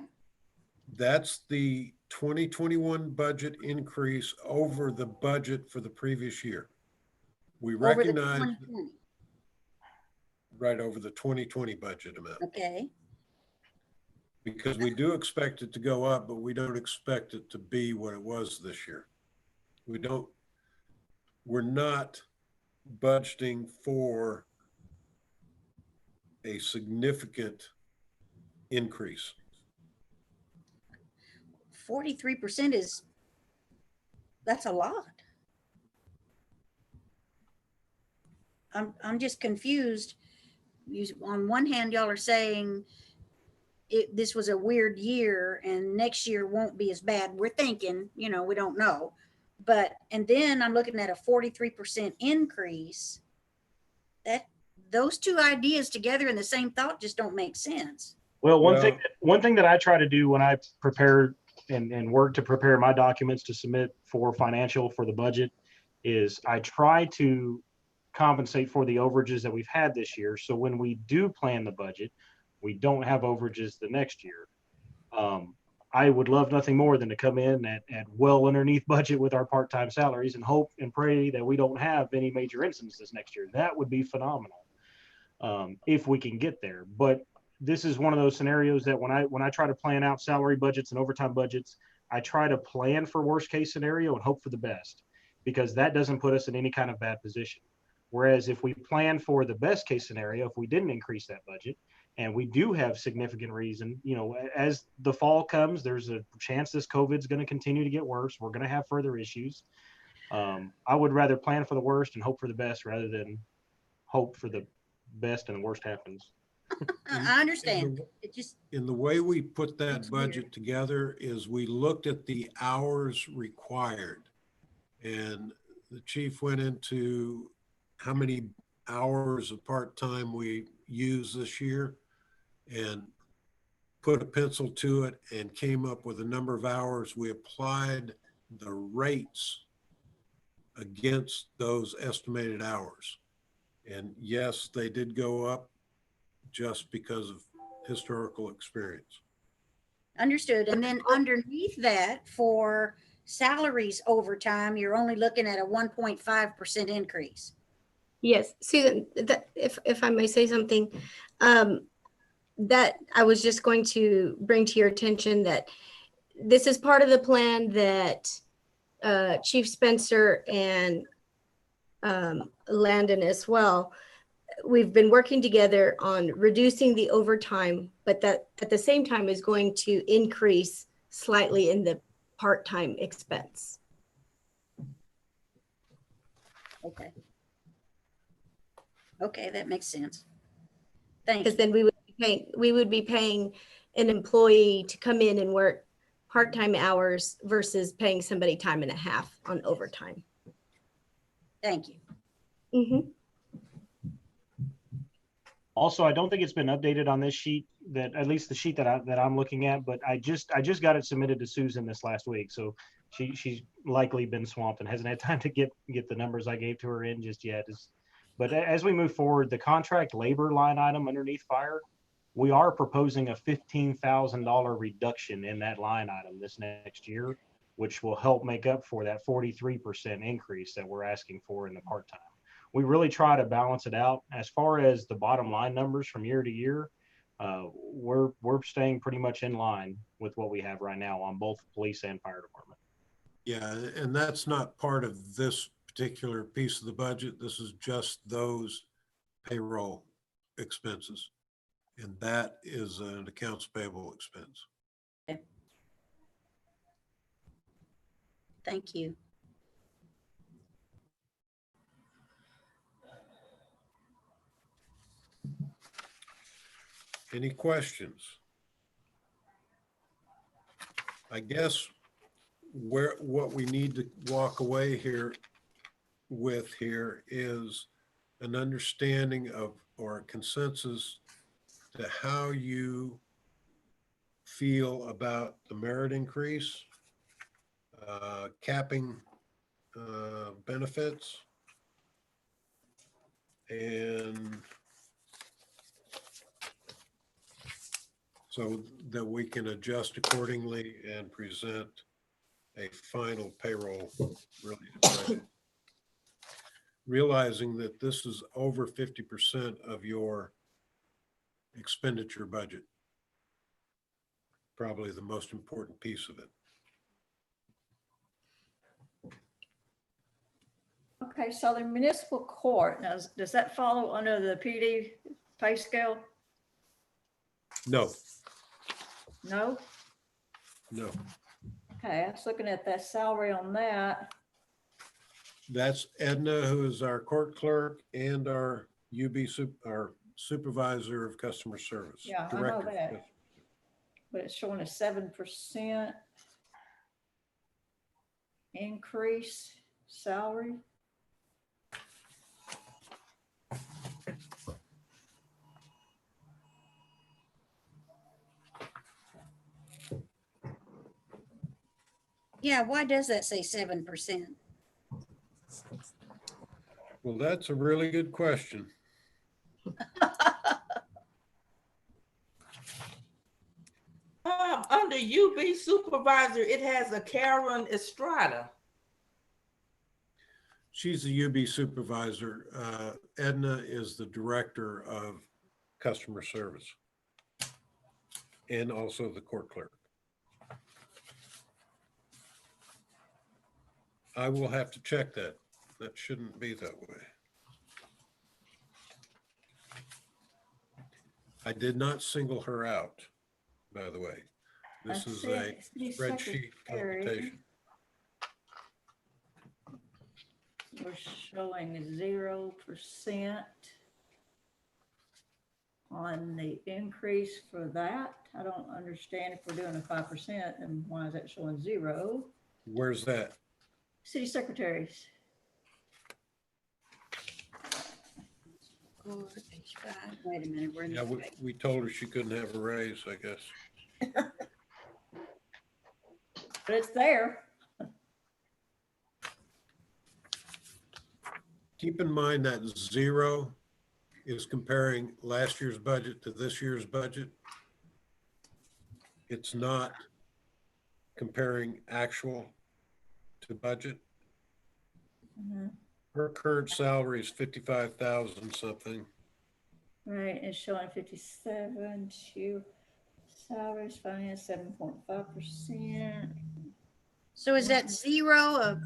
S4: That's the 2021 budget increase over the budget for the previous year. We
S5: Over the
S4: recognize
S5: 2020.
S4: right over the 2020 budget amount
S5: Okay,
S4: because we do expect it to go up, but we don't expect it to be what it was this year. We're not budgeting for a significant increase.
S5: 43% that's a lot. I'm just confused. On one hand, y'all are saying this was a weird year and next year won't be as bad. We're thinking, we don't know. And then I'm looking at a 43% increase. Those two ideas together in the same thought just don't make sense.
S3: Well, one thing that I try to do when I prepare and work to prepare my documents to submit for financial for the budget is I try to compensate for the overages that we've had this year. So when we do plan the budget, we don't have overages the next year. I would love nothing more than to come in at well underneath budget with our part-time salaries and hope and pray that we don't have any major incidents this next year. That would be phenomenal if we can get there. But this is one of those scenarios that when I try to plan out salary budgets and overtime budgets, I try to plan for worst case scenario and hope for the best, because that doesn't put us in any kind of bad position. Whereas if we plan for the best case scenario, if we didn't increase that budget and we do have significant reason, as the fall comes, there's a chance this COVID's going to continue to get worse. We're going to have further issues. I would rather plan for the worst and hope for the best rather than hope for the best and the worst happens.
S5: I understand. It just,
S4: In the way we put that
S5: It's weird.
S4: budget together is we looked at the hours required. And the chief went into how many hours of part-time we use this year and put a pencil to it and came up with a number of hours. We applied the rates against those estimated hours. And yes, they did go up just because of historical experience.
S5: understood. And then underneath that, for salaries overtime, you're only looking at a 1.5% increase.
S7: Yes, Susan, if I may say something, that I was just going to bring to your attention that this is part of the plan that Chief Spencer and Landon as well, we've been working together on reducing the overtime, but that at the same time is going to increase slightly in the part-time expense.
S5: Okay. Okay, that makes sense. Thank
S7: Because
S5: you.
S7: then we would be paying an employee to come in and work part-time hours versus paying somebody time and a half on overtime.
S5: Thank you.
S7: Mhm.
S3: Also, I don't think it's been updated on this sheet, that at least the sheet that I'm looking at, but I just got it submitted to Susan this last week. So she's likely been swamped and hasn't had time to get the numbers I gave to her in just yet. But as we move forward, the contract labor line item underneath fire, we are proposing a $15,000 reduction in that line item this next year, which will help make up for that 43% increase that we're asking for in the part-time. We really try to balance it out. As far as the bottom line numbers from year to year, we're staying pretty much in line with what we have right now on both police and fire department.
S4: Yeah, and that's not part of this particular piece of the budget. This is just those payroll expenses. And that is an accounts payable expense.
S5: Thank you.
S4: Any questions? I guess what we need to walk away here is an understanding of, or a consensus to how you feel about the merit increase, capping benefits, and so that we can adjust accordingly and present a final payroll related budget. Realizing that this is over 50% of your expenditure budget. Probably the most important piece of it.
S9: Okay, so the municipal court, now, does that follow under the PD pay scale?
S4: No,
S9: No?
S4: no,
S9: Okay, I was looking at that salary on that.
S4: that's Edna, who is our court clerk and our our supervisor of customer service.
S9: Yeah, I know
S4: Director of
S9: that.
S4: customer-
S9: But it's showing a 7% increase salary.
S5: Yeah, why does that say 7%?
S4: Well, that's a really good question.
S8: Under UB supervisor, it has a Karen Estrada.
S4: She's the UB supervisor. Edna is the director of customer service. and also the court clerk. I will have to check that. That shouldn't be that way. I did not single her out, by the way. This
S9: I
S4: is
S9: see
S4: a
S9: it. City
S4: spreadsheet
S9: secretary.
S4: computation.
S9: We're showing 0% on the increase for that. I don't understand if we're doing a 5%, and why is that showing 0?
S4: Where's that?
S9: City secretaries.
S5: Wait a minute, we're in
S4: Yeah,
S5: the.
S4: we told her she couldn't have a raise, I guess.
S9: But it's there.
S4: Keep in mind that 0 is comparing last year's budget to this year's budget. It's not comparing actual to budget.
S9: Mhm.
S4: Her current salary is 55,000 something.
S9: Right, it's showing 57, salaries, finance, 7.5%.
S5: So is that 0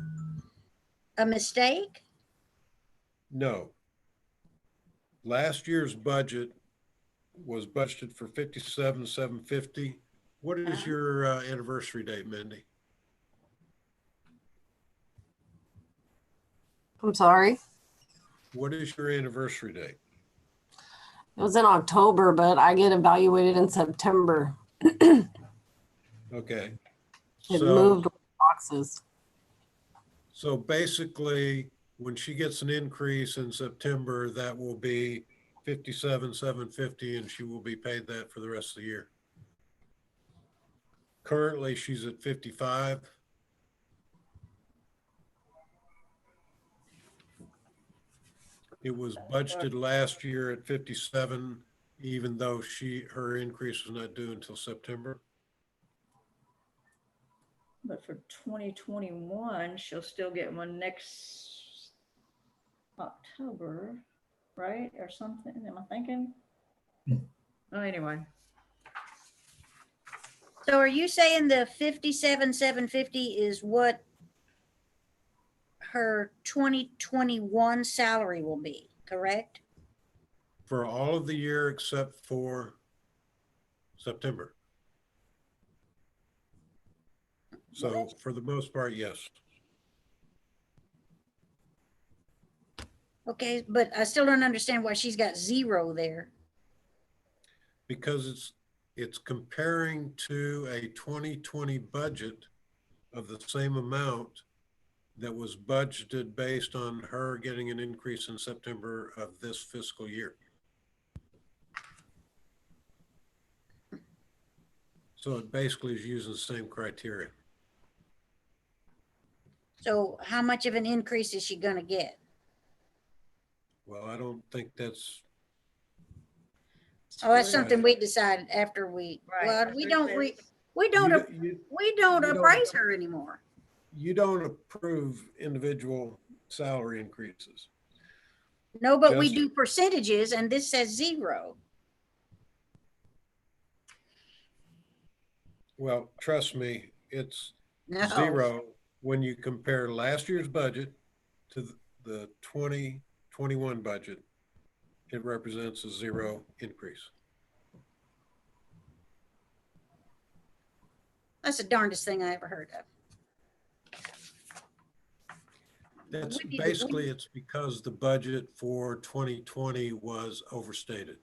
S5: a mistake?
S4: No. Last year's budget was budgeted for 57,750. What is your anniversary date, Mindy?
S1: I'm sorry.
S4: What is your anniversary date?
S1: It was in October, but I get evaluated in September.
S4: Okay.
S1: It
S4: So,
S1: moved boxes.
S4: so basically, when she gets an increase in September, that will be 57,750, and she will be paid that for the rest of the year. Currently, she's at 55. It was budgeted last year at 57, even though her increase was not due until September.
S9: But for 2021, she'll still get one next October, right? Or something, am I thinking? Oh, anyway.
S5: So are you saying the 57,750 is what her 2021 salary will be, correct?
S4: For all of the year except for September. So for the most part, yes.
S5: Okay, but I still don't understand why she's got 0 there.
S4: Because it's comparing to a 2020 budget of the same amount that was budgeted based on her getting an increase in September of this fiscal year. So it basically is using the same criteria.
S5: So how much of an increase is she gonna get?
S4: Well, I don't think that's,
S5: Oh, that's something we decided after we,
S9: Right.
S5: well, we don't, we
S4: you
S5: don't,
S4: don't- you
S5: we don't
S4: you don't-
S5: appraise her anymore.
S4: you don't approve individual salary increases.
S5: No, but we
S4: Just-
S5: do percentages and this says 0.
S4: Well, trust me, it's
S5: No.
S4: 0 when you compare last year's budget to the 2021 budget. It represents a 0 increase.
S5: That's the darndest thing I ever heard of.
S4: That's
S5: We need to-
S4: basically, it's because the budget for 2020 was overstated.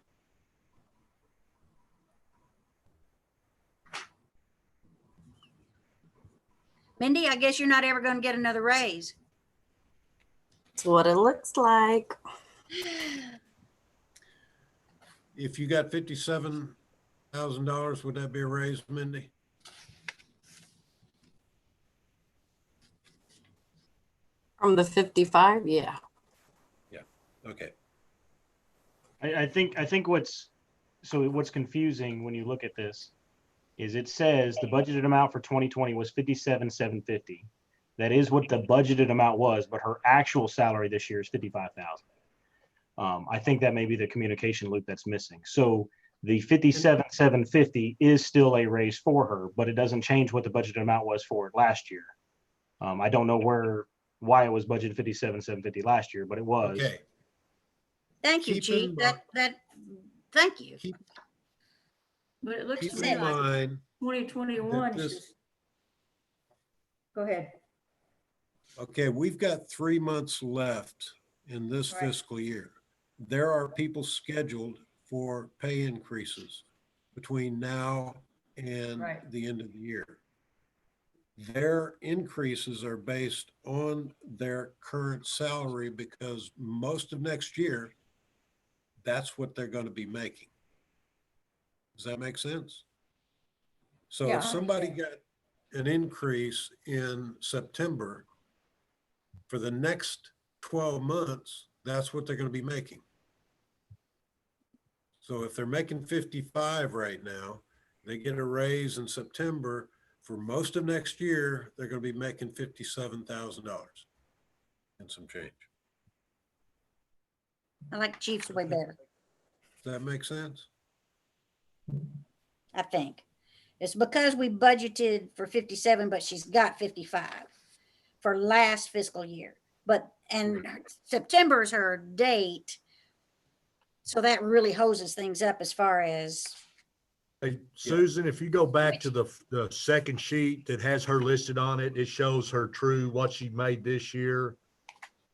S5: Mindy, I guess you're not ever gonna get another raise.
S1: That's what it looks like.
S4: If you got $57,000, would that be a raise, Mindy?
S1: From the 55, yeah.
S4: Okay.
S3: I think what's confusing when you look at this is it says the budgeted amount for 2020 was 57,750. That is what the budgeted amount was, but her actual salary this year is 55,000. I think that may be the communication loop that's missing. So The 57,750 is still a raise for her, but it doesn't change what the budget amount was for it last year. I don't know why it was budgeted 57,750 last year, but it was.
S4: Okay,
S5: Thank you,
S4: Keep
S5: Chief.
S4: in mind-
S5: Thank you.
S4: keep,
S9: But it looks
S4: keep
S9: to me
S4: in
S9: like
S4: mind
S9: 2021
S4: that
S9: is
S4: this-
S9: just. Go ahead.
S4: okay, we've got 3 months left in this
S9: Right.
S4: fiscal year. There are people scheduled for pay increases between now and
S9: Right.
S4: the end of the year. Their increases are based on their current salary because most of next year, that's what they're going to be making. Does that make sense? So
S9: Yeah,
S4: if
S9: I
S4: somebody
S9: understand.
S4: got an increase in September, for the next 12 months, that's what they're going to be making. So if they're making 55 right now, they get a raise in September, for most of next year, they're going to be making $57,000 and some change.
S5: I like Chief's way better,
S4: Does that make sense?
S5: I think. It's because we budgeted for 57, but she's got 55 for last fiscal year. And September is her date. So that really hoses things up as far as,
S6: Hey, Susan, if you go back to the second sheet that has her listed on it, it shows her true, what she made this year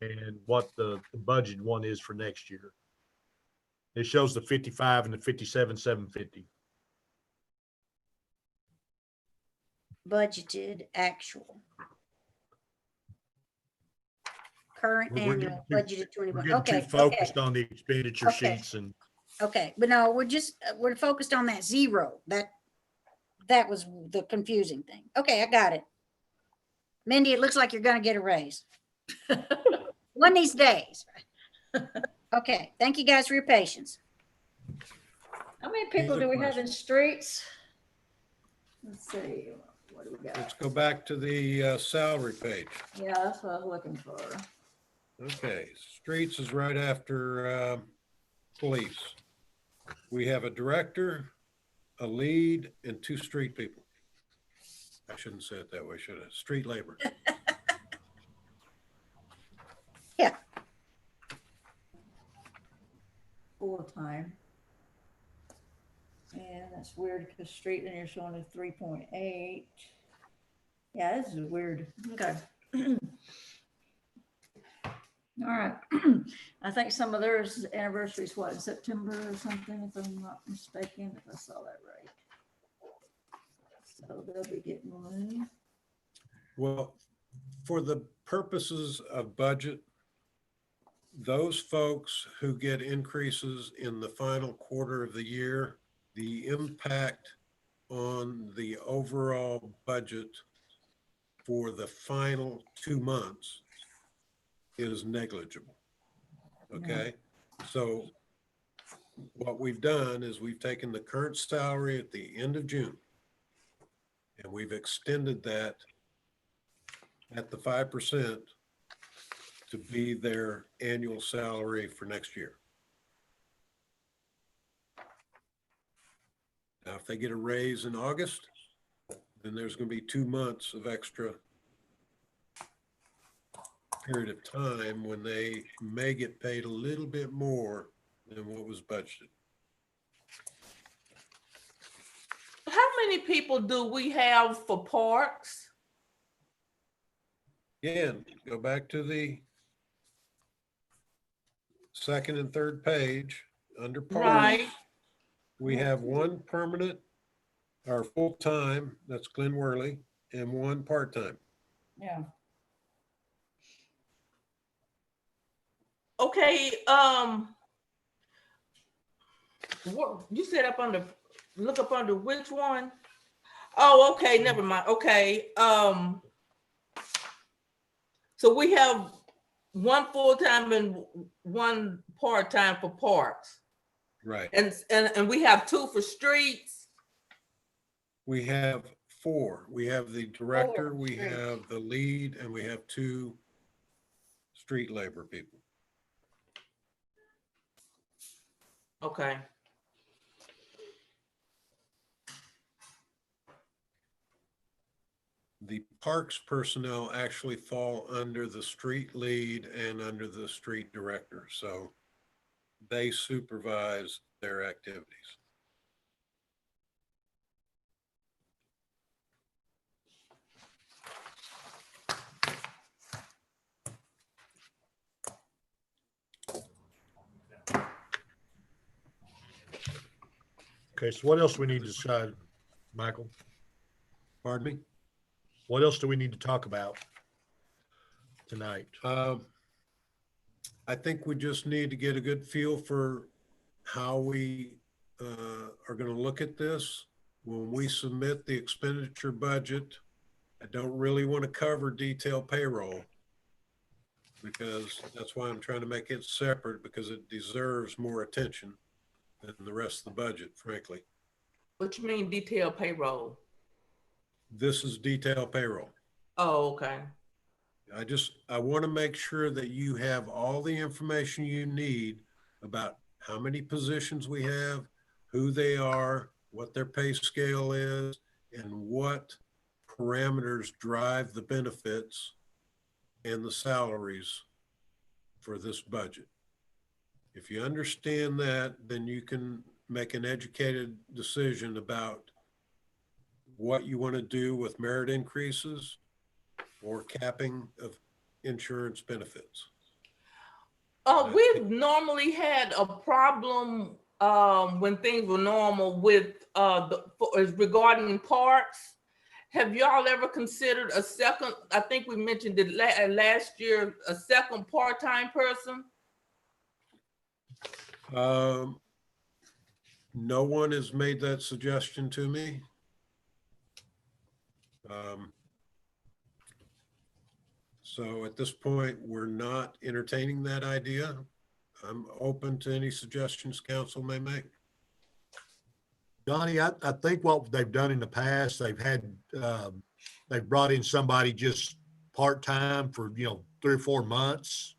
S6: and what the budget one is for next year. It shows the 55 and the 57,750.
S5: budgeted actual. Current
S6: We're getting
S5: annual
S6: too-
S5: budgeted
S6: We're
S5: 21.
S6: getting
S5: Okay,
S6: too focused on the expenditure
S5: Okay.
S6: sheets and
S5: okay. But no, we're focused on that zero. That was the confusing thing. Okay, I got it. Mindy, it looks like you're gonna get a raise. One of these days. Okay, thank you guys for your patience.
S9: How many people
S4: other
S9: do we have in
S4: questions?
S9: streets? Let's see, what do we
S4: Let's
S9: got?
S4: go back to the salary page.
S9: Yeah, that's what I was looking for.
S4: Okay, streets is right after police. We have a director, a lead, and 2 street people. I shouldn't say it that way, should I? Street labor.
S5: Yeah,
S9: Full-time. And that's weird because street then you're showing a 3.8. Yeah, this is weird. Okay. All right. I think some of theirs anniversaries, what, in September or something, if I'm not mistaken, if I saw that right. So they'll be getting one.
S4: Well, for the purposes of budget, those folks who get increases in the final quarter of the year, the impact on the overall budget for the final 2 months is negligible. Okay? So what we've done is we've taken the current salary at the end of June and we've extended that at the 5% to be their annual salary for next year. Now, if they get a raise in August, then there's going to be 2 months of extra period of time when they may get paid a little bit more than what was budgeted.
S8: How many people do we have for parks?
S4: Again, go back to the second and third page under
S8: Right.
S4: parks. We have 1 permanent or full-time, that's Glenn Worley, and 1 part-time.
S9: Yeah.
S8: Okay, what, you said look up under which one? Oh, okay, never mind. Okay, so we have 1 full-time and 1 part-time for parks.
S4: Right.
S8: And we have 2 for streets.
S4: We have 4. We have the director,
S9: 4
S4: we
S9: streets.
S4: have the lead, and we have 2 street labor people.
S8: Okay.
S4: the parks personnel actually fall under the street lead and under the street director. So they supervise their activities.
S6: Okay, so what else do we need to decide, Michael?
S4: Pardon me?
S6: What else do we need to talk about tonight?
S4: I think we just need to get a good feel for how we are going to look at this. When we submit the expenditure budget, I don't really want to cover detailed payroll because that's why I'm trying to make it separate, because it deserves more attention than the rest of the budget, frankly.
S8: What you mean detailed payroll?
S4: This is detailed payroll.
S8: Oh, okay.
S4: I want to make sure that you have all the information you need about how many positions we have, who they are, what their pay scale is, and what parameters drive the benefits and the salaries for this budget. If you understand that, then you can make an educated decision about what you want to do with merit increases or capping of insurance benefits.
S8: We've normally had a problem when things were normal with regarding parks. Have y'all ever considered a second? I think we mentioned it last year, a second part-time person.
S4: No one has made that suggestion to me. So at this point, we're not entertaining that idea. I'm open to any suggestions council may make.
S6: Donnie, I think what they've done in the past, they've brought in somebody just part-time for, 3 or 4 months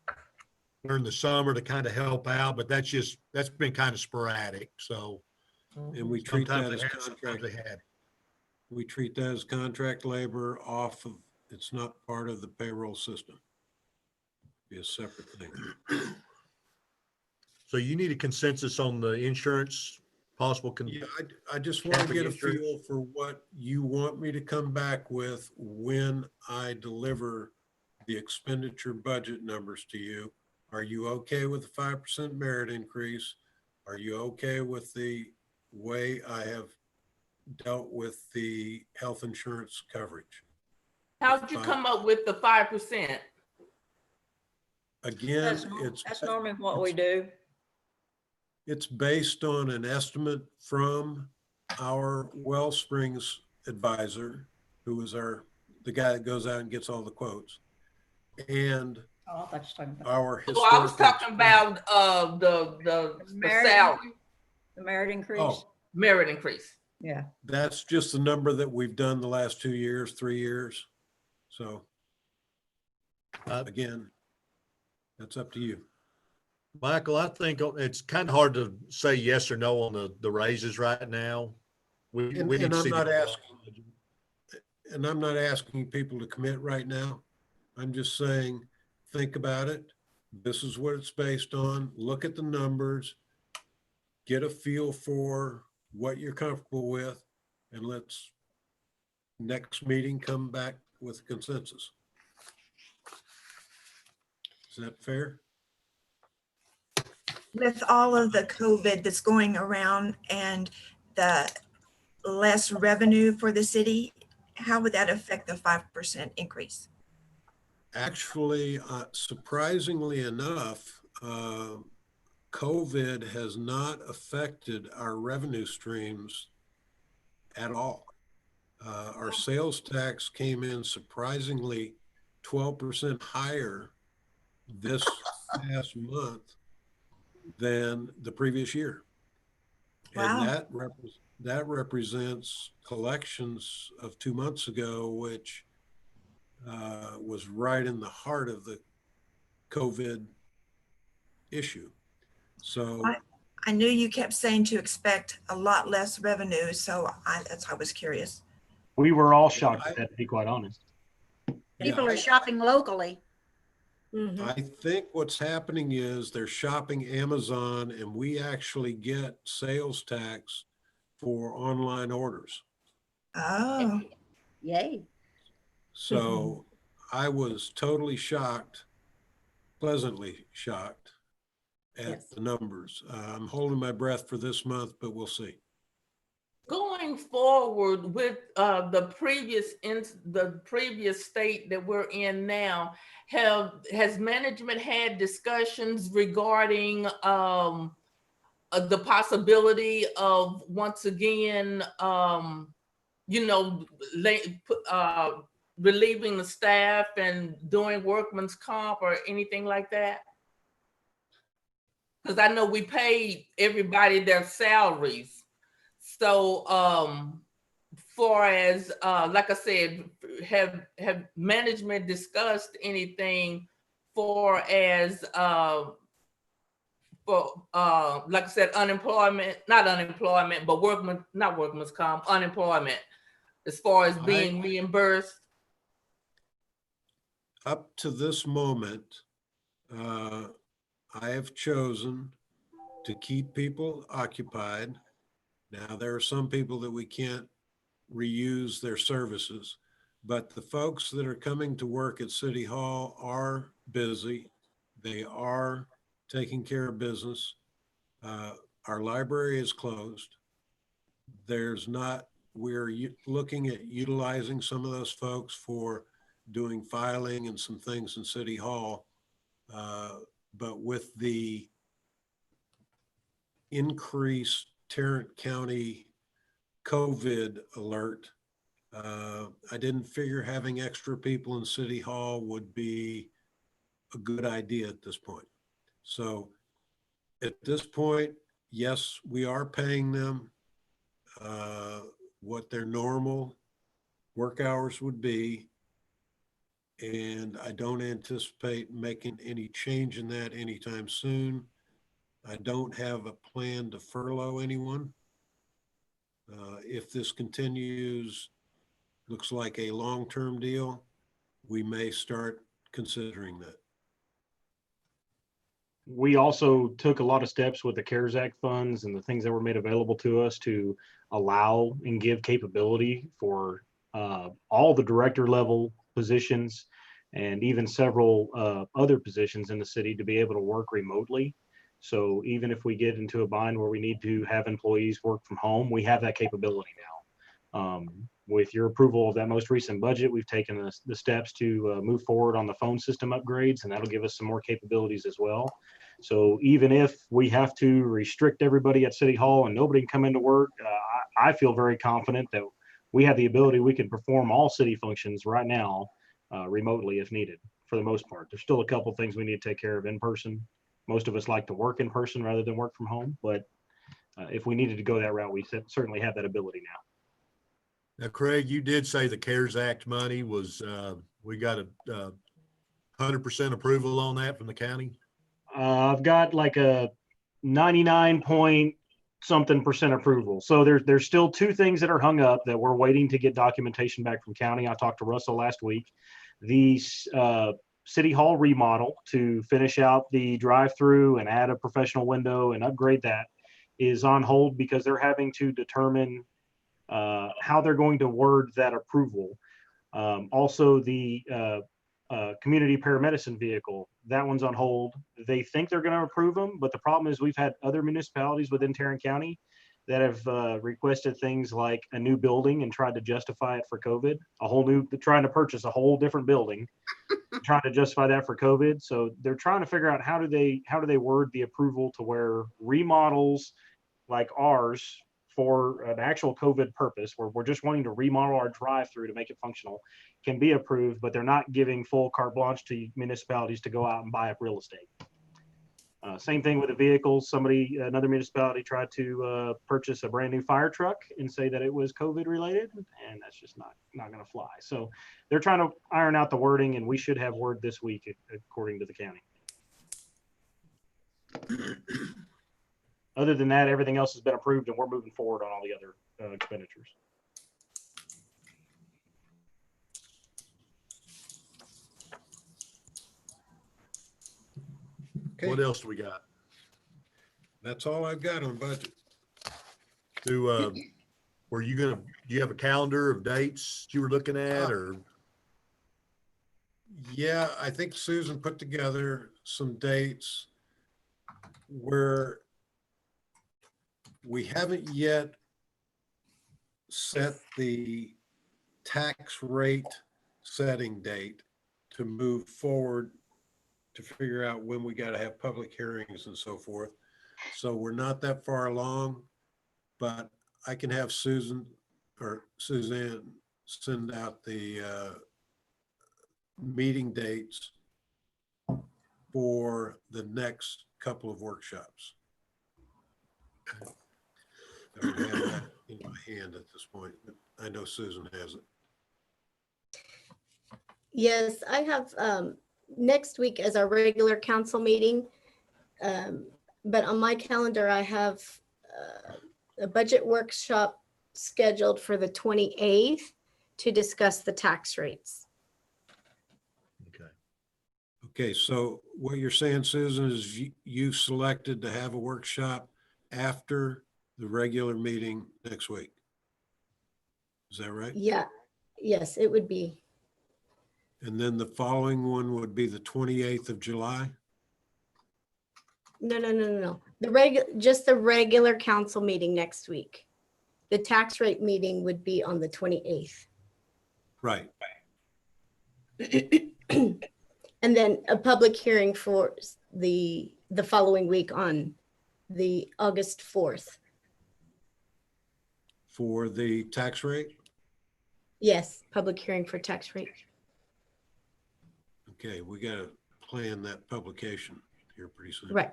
S6: during the summer to kind of help out, but that's been kind of sporadic. So
S4: And we treat that
S6: sometimes
S4: as
S6: they have, sometimes
S4: contract.
S6: they had.
S4: We treat that as contract labor off of, it's not part of the payroll system. Be a separate thing.
S6: So you need a consensus on the insurance possible.
S4: Yeah, I just want to
S6: Capping
S4: get a
S6: insurance.
S4: feel for what you want me to come back with when I deliver the expenditure budget numbers to you. Are you okay with the 5% merit increase? Are you okay with the way I have dealt with the health insurance coverage?
S8: How'd you come up with the 5%?
S4: Again,
S9: That's normally what we do.
S4: it's based on an estimate from our Wellsprings advisor, who is the guy that goes out and gets all the quotes, and
S9: Oh, I thought you were talking about
S4: our
S8: Well, I was
S4: historical
S8: talking about the salary,
S9: the merit increase.
S4: Oh.
S8: merit increase.
S9: Yeah.
S4: That's just the number that we've done the last 2 years, 3 years. So again, that's up to you.
S6: Michael, I think it's kind of hard to say yes or no on the raises right now. We
S4: And
S6: need to
S4: I'm
S6: see
S4: not
S6: the-
S4: asking, and I'm not asking people to commit right now. I'm just saying, think about it. This is what it's based on. Look at the numbers, get a feel for what you're comfortable with, and let's next meeting come back with consensus. Is that fair?
S2: With all of the COVID that's going around and the less revenue for the city, how would that affect the 5% increase?
S4: Actually, surprisingly enough, COVID has not affected our revenue streams at all. Our sales tax came in surprisingly 12% higher this past month than the previous year.
S2: Wow.
S4: And that represents collections of 2 months ago, which was right in the heart of the COVID issue. So
S2: I knew you kept saying to expect a lot less revenue, so I was curious.
S3: We were all shocked at that, to be quite honest.
S5: People
S4: Yeah,
S5: are shopping locally.
S7: Mhm.
S4: I think what's happening is they're shopping Amazon and we actually get sales tax for online orders.
S2: Oh,
S5: Yay.
S4: So I was totally shocked, pleasantly shocked at
S5: Yes.
S4: the numbers. I'm holding my breath for this month, but we'll see.
S8: Going forward with the previous state that we're in now, has management had discussions regarding the possibility of once again, you know, relieving the staff and doing workman's comp or anything like that? Because I know we paid everybody their salaries. So, far as like I said, have management discussed anything for as for like I said, unemployment, not unemployment, but not workman's comp, unemployment, as far as being reimbursed?
S4: Up to this moment, I have chosen to keep people occupied. Now, there are some people that we can't reuse their services, but the folks that are coming to work at City Hall are busy. They are taking care of business. Our library is closed. We're looking at utilizing some of those folks for doing filing and some things in City Hall. But with the increased Tarrant County COVID alert, I didn't figure having extra people in City Hall would be a good idea at this point. So at this point, yes, we are paying them what their normal work hours would be. And I don't anticipate making any change in that anytime soon. I don't have a plan to furlough anyone. If this continues, looks like a long-term deal, we may start considering that.
S3: We also took a lot of steps with the CARES Act funds and the things that were made available to us to allow and give capability for all the director level positions and even several other positions in the city to be able to work remotely. So even if we get into a bind where we need to have employees work from home, we have that capability now. With your approval of that most recent budget, we've taken the steps to move forward on the phone system upgrades, and that'll give us some more capabilities as well. So even if we have to restrict everybody at City Hall and nobody can come into work, I feel very confident that we have the ability, we can perform all city functions right now remotely if needed for the most part. There's still a couple things we need to take care of in person. Most of us like to work in person rather than work from home, but if we needed to go that route, we certainly have that ability now.
S6: Now, Craig, you did say the CARES Act money was, we got a 100% approval on that from the county?
S3: I've got like a 99 point something percent approval. So there's still two things that are hung up that we're waiting to get documentation back from county. I talked to Russell last week. The City Hall remodel to finish out the drive-through and add a professional window and upgrade that is on hold because they're having to determine how they're going to word that approval. Also, the community paramedicine vehicle, that one's on hold. They think they're going to approve them, but the problem is we've had other municipalities within Tarrant County that have requested things like a new building and tried to justify it for COVID, trying to purchase a whole different building, trying to justify that for COVID. So they're trying to figure out how do they word the approval to where remodels like ours for an actual COVID purpose, where we're just wanting to remodel our drive-through to make it functional, can be approved, but they're not giving full carte blanche to municipalities to go out and buy up real estate. Same thing with the vehicles. Another municipality tried to purchase a brand new fire truck and say that it was COVID related, and that's just not going to fly. So they're trying to iron out the wording, and we should have word this week, according to the county. Other than that, everything else has been approved and we're moving forward on all the other expenditures.
S4: Okay,
S6: What else do we got?
S4: that's all I've got on budget.
S6: Do do you have a calendar of dates you were looking at, or?
S4: Yeah, I think Susan put together some dates where we haven't yet set the tax rate setting date to move forward to figure out when we got to have public hearings and so forth. So we're not that far along, but I can have Susan or Suzanne send out the meeting dates for the next couple of workshops. I don't have that in my hand at this point, but I know Susan has it.
S7: Yes, I have next week as our regular council meeting. But on my calendar, I have a budget workshop scheduled for the 28th to discuss the tax rates.
S6: Okay.
S4: Okay, so what you're saying, Susan, is you selected to have a workshop after the regular meeting next week. Is that right?
S7: Yeah, yes, it would be.
S4: And then the following one would be the 28th of July?
S7: No. Just the regular council meeting next week. The tax rate meeting would be on the 28th.
S4: Right.
S7: And then a public hearing for the following week on the August 4th.
S4: For the tax rate?
S7: Yes, public hearing for tax rate.
S4: Okay, we got to plan that publication here pretty soon.
S7: Right.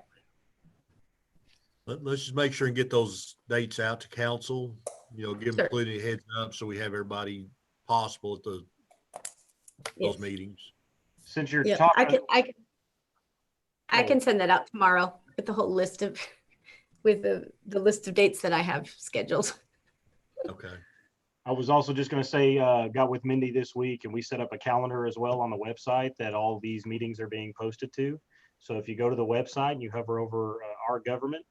S6: Let's just make sure and get those dates out to council, give them
S7: Sure.
S6: plenty of heads up so we have everybody possible at those
S7: Yes.
S6: meetings.
S3: Since you're
S7: Yeah,
S3: talking,
S7: I can send that out tomorrow with the whole list of, with the list of dates that I have scheduled.
S6: Okay.
S3: I was also just going to say, got with Mindy this week and we set up a calendar as well on the website that all these meetings are being posted to. So if you go to the website and you hover over our government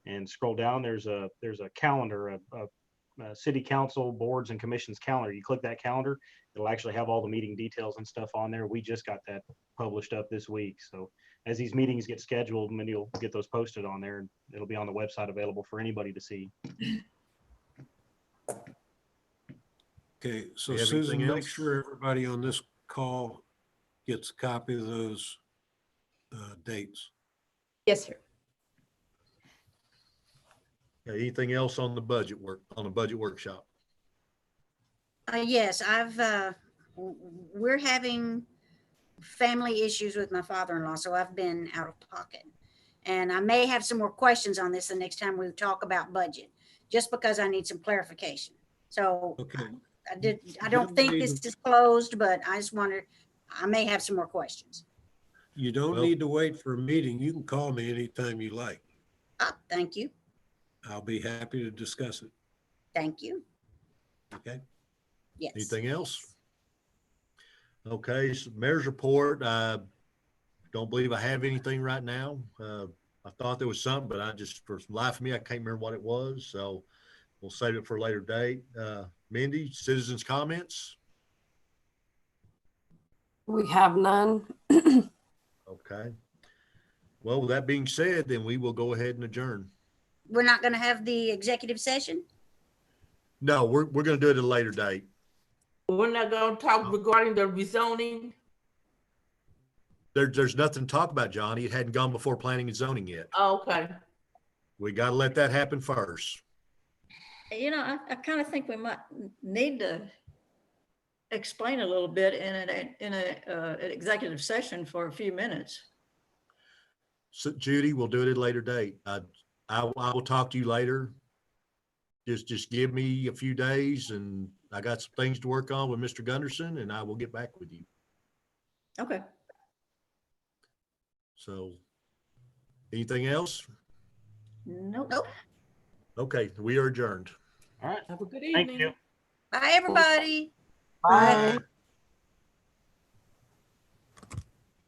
S3: and scroll down, there's a calendar, a city council boards and commissions calendar. You click that calendar, it'll actually have all the meeting details and stuff on there. We just got that published up this week. So as these meetings get scheduled, Mindy will get those posted on there and it'll be on the website available for anybody to see.
S4: Okay, so
S6: You have
S4: Susan,
S6: anything
S4: make
S6: else?
S4: sure everybody on this call gets a copy of those dates.
S7: Yes, sir.
S6: Okay, anything else on the budget workshop?
S5: Yes, we're having family issues with my father-in-law, so I've been out of pocket. And I may have some more questions on this the next time we talk about budget, just because I need some clarification. So
S4: Okay,
S5: I don't think this is closed, but I just wondered, I may have some more questions.
S4: you don't
S6: Well-
S4: need to wait for a meeting. You can call me anytime you like.
S5: Thank you.
S4: I'll be happy to discuss it.
S5: Thank you.
S4: Okay?
S5: Yes.
S6: Anything else? Okay, so mayor's report. I don't believe I have anything right now. I thought there was something, but for the life of me, I can't remember what it was. So we'll save it for a later date. Mindy, citizens' comments?
S1: We have none.
S6: Okay. Well, with that being said, then we will go ahead and adjourn.
S5: We're not going to have the executive session?
S6: No, we're going to do it at a later date.
S8: We're not gonna talk regarding the rezoning.
S6: There's nothing to talk about, Johnny. It hadn't gone before planning and zoning yet.
S8: Okay.
S6: We got to let that happen first.
S9: I kind of think we might need to explain a little bit in an executive session for a few minutes.
S6: So Judy, we'll do it at a later date. I will talk to you later. Just give me a few days and I got some things to work on with Mr. Gunderson and I will get back with you.
S9: Okay.
S6: So anything else?
S9: Nope.
S6: Okay, we are adjourned.
S3: All right.
S8: Have a good
S3: Thank
S8: evening.
S3: you.
S5: Bye, everybody.
S1: Bye.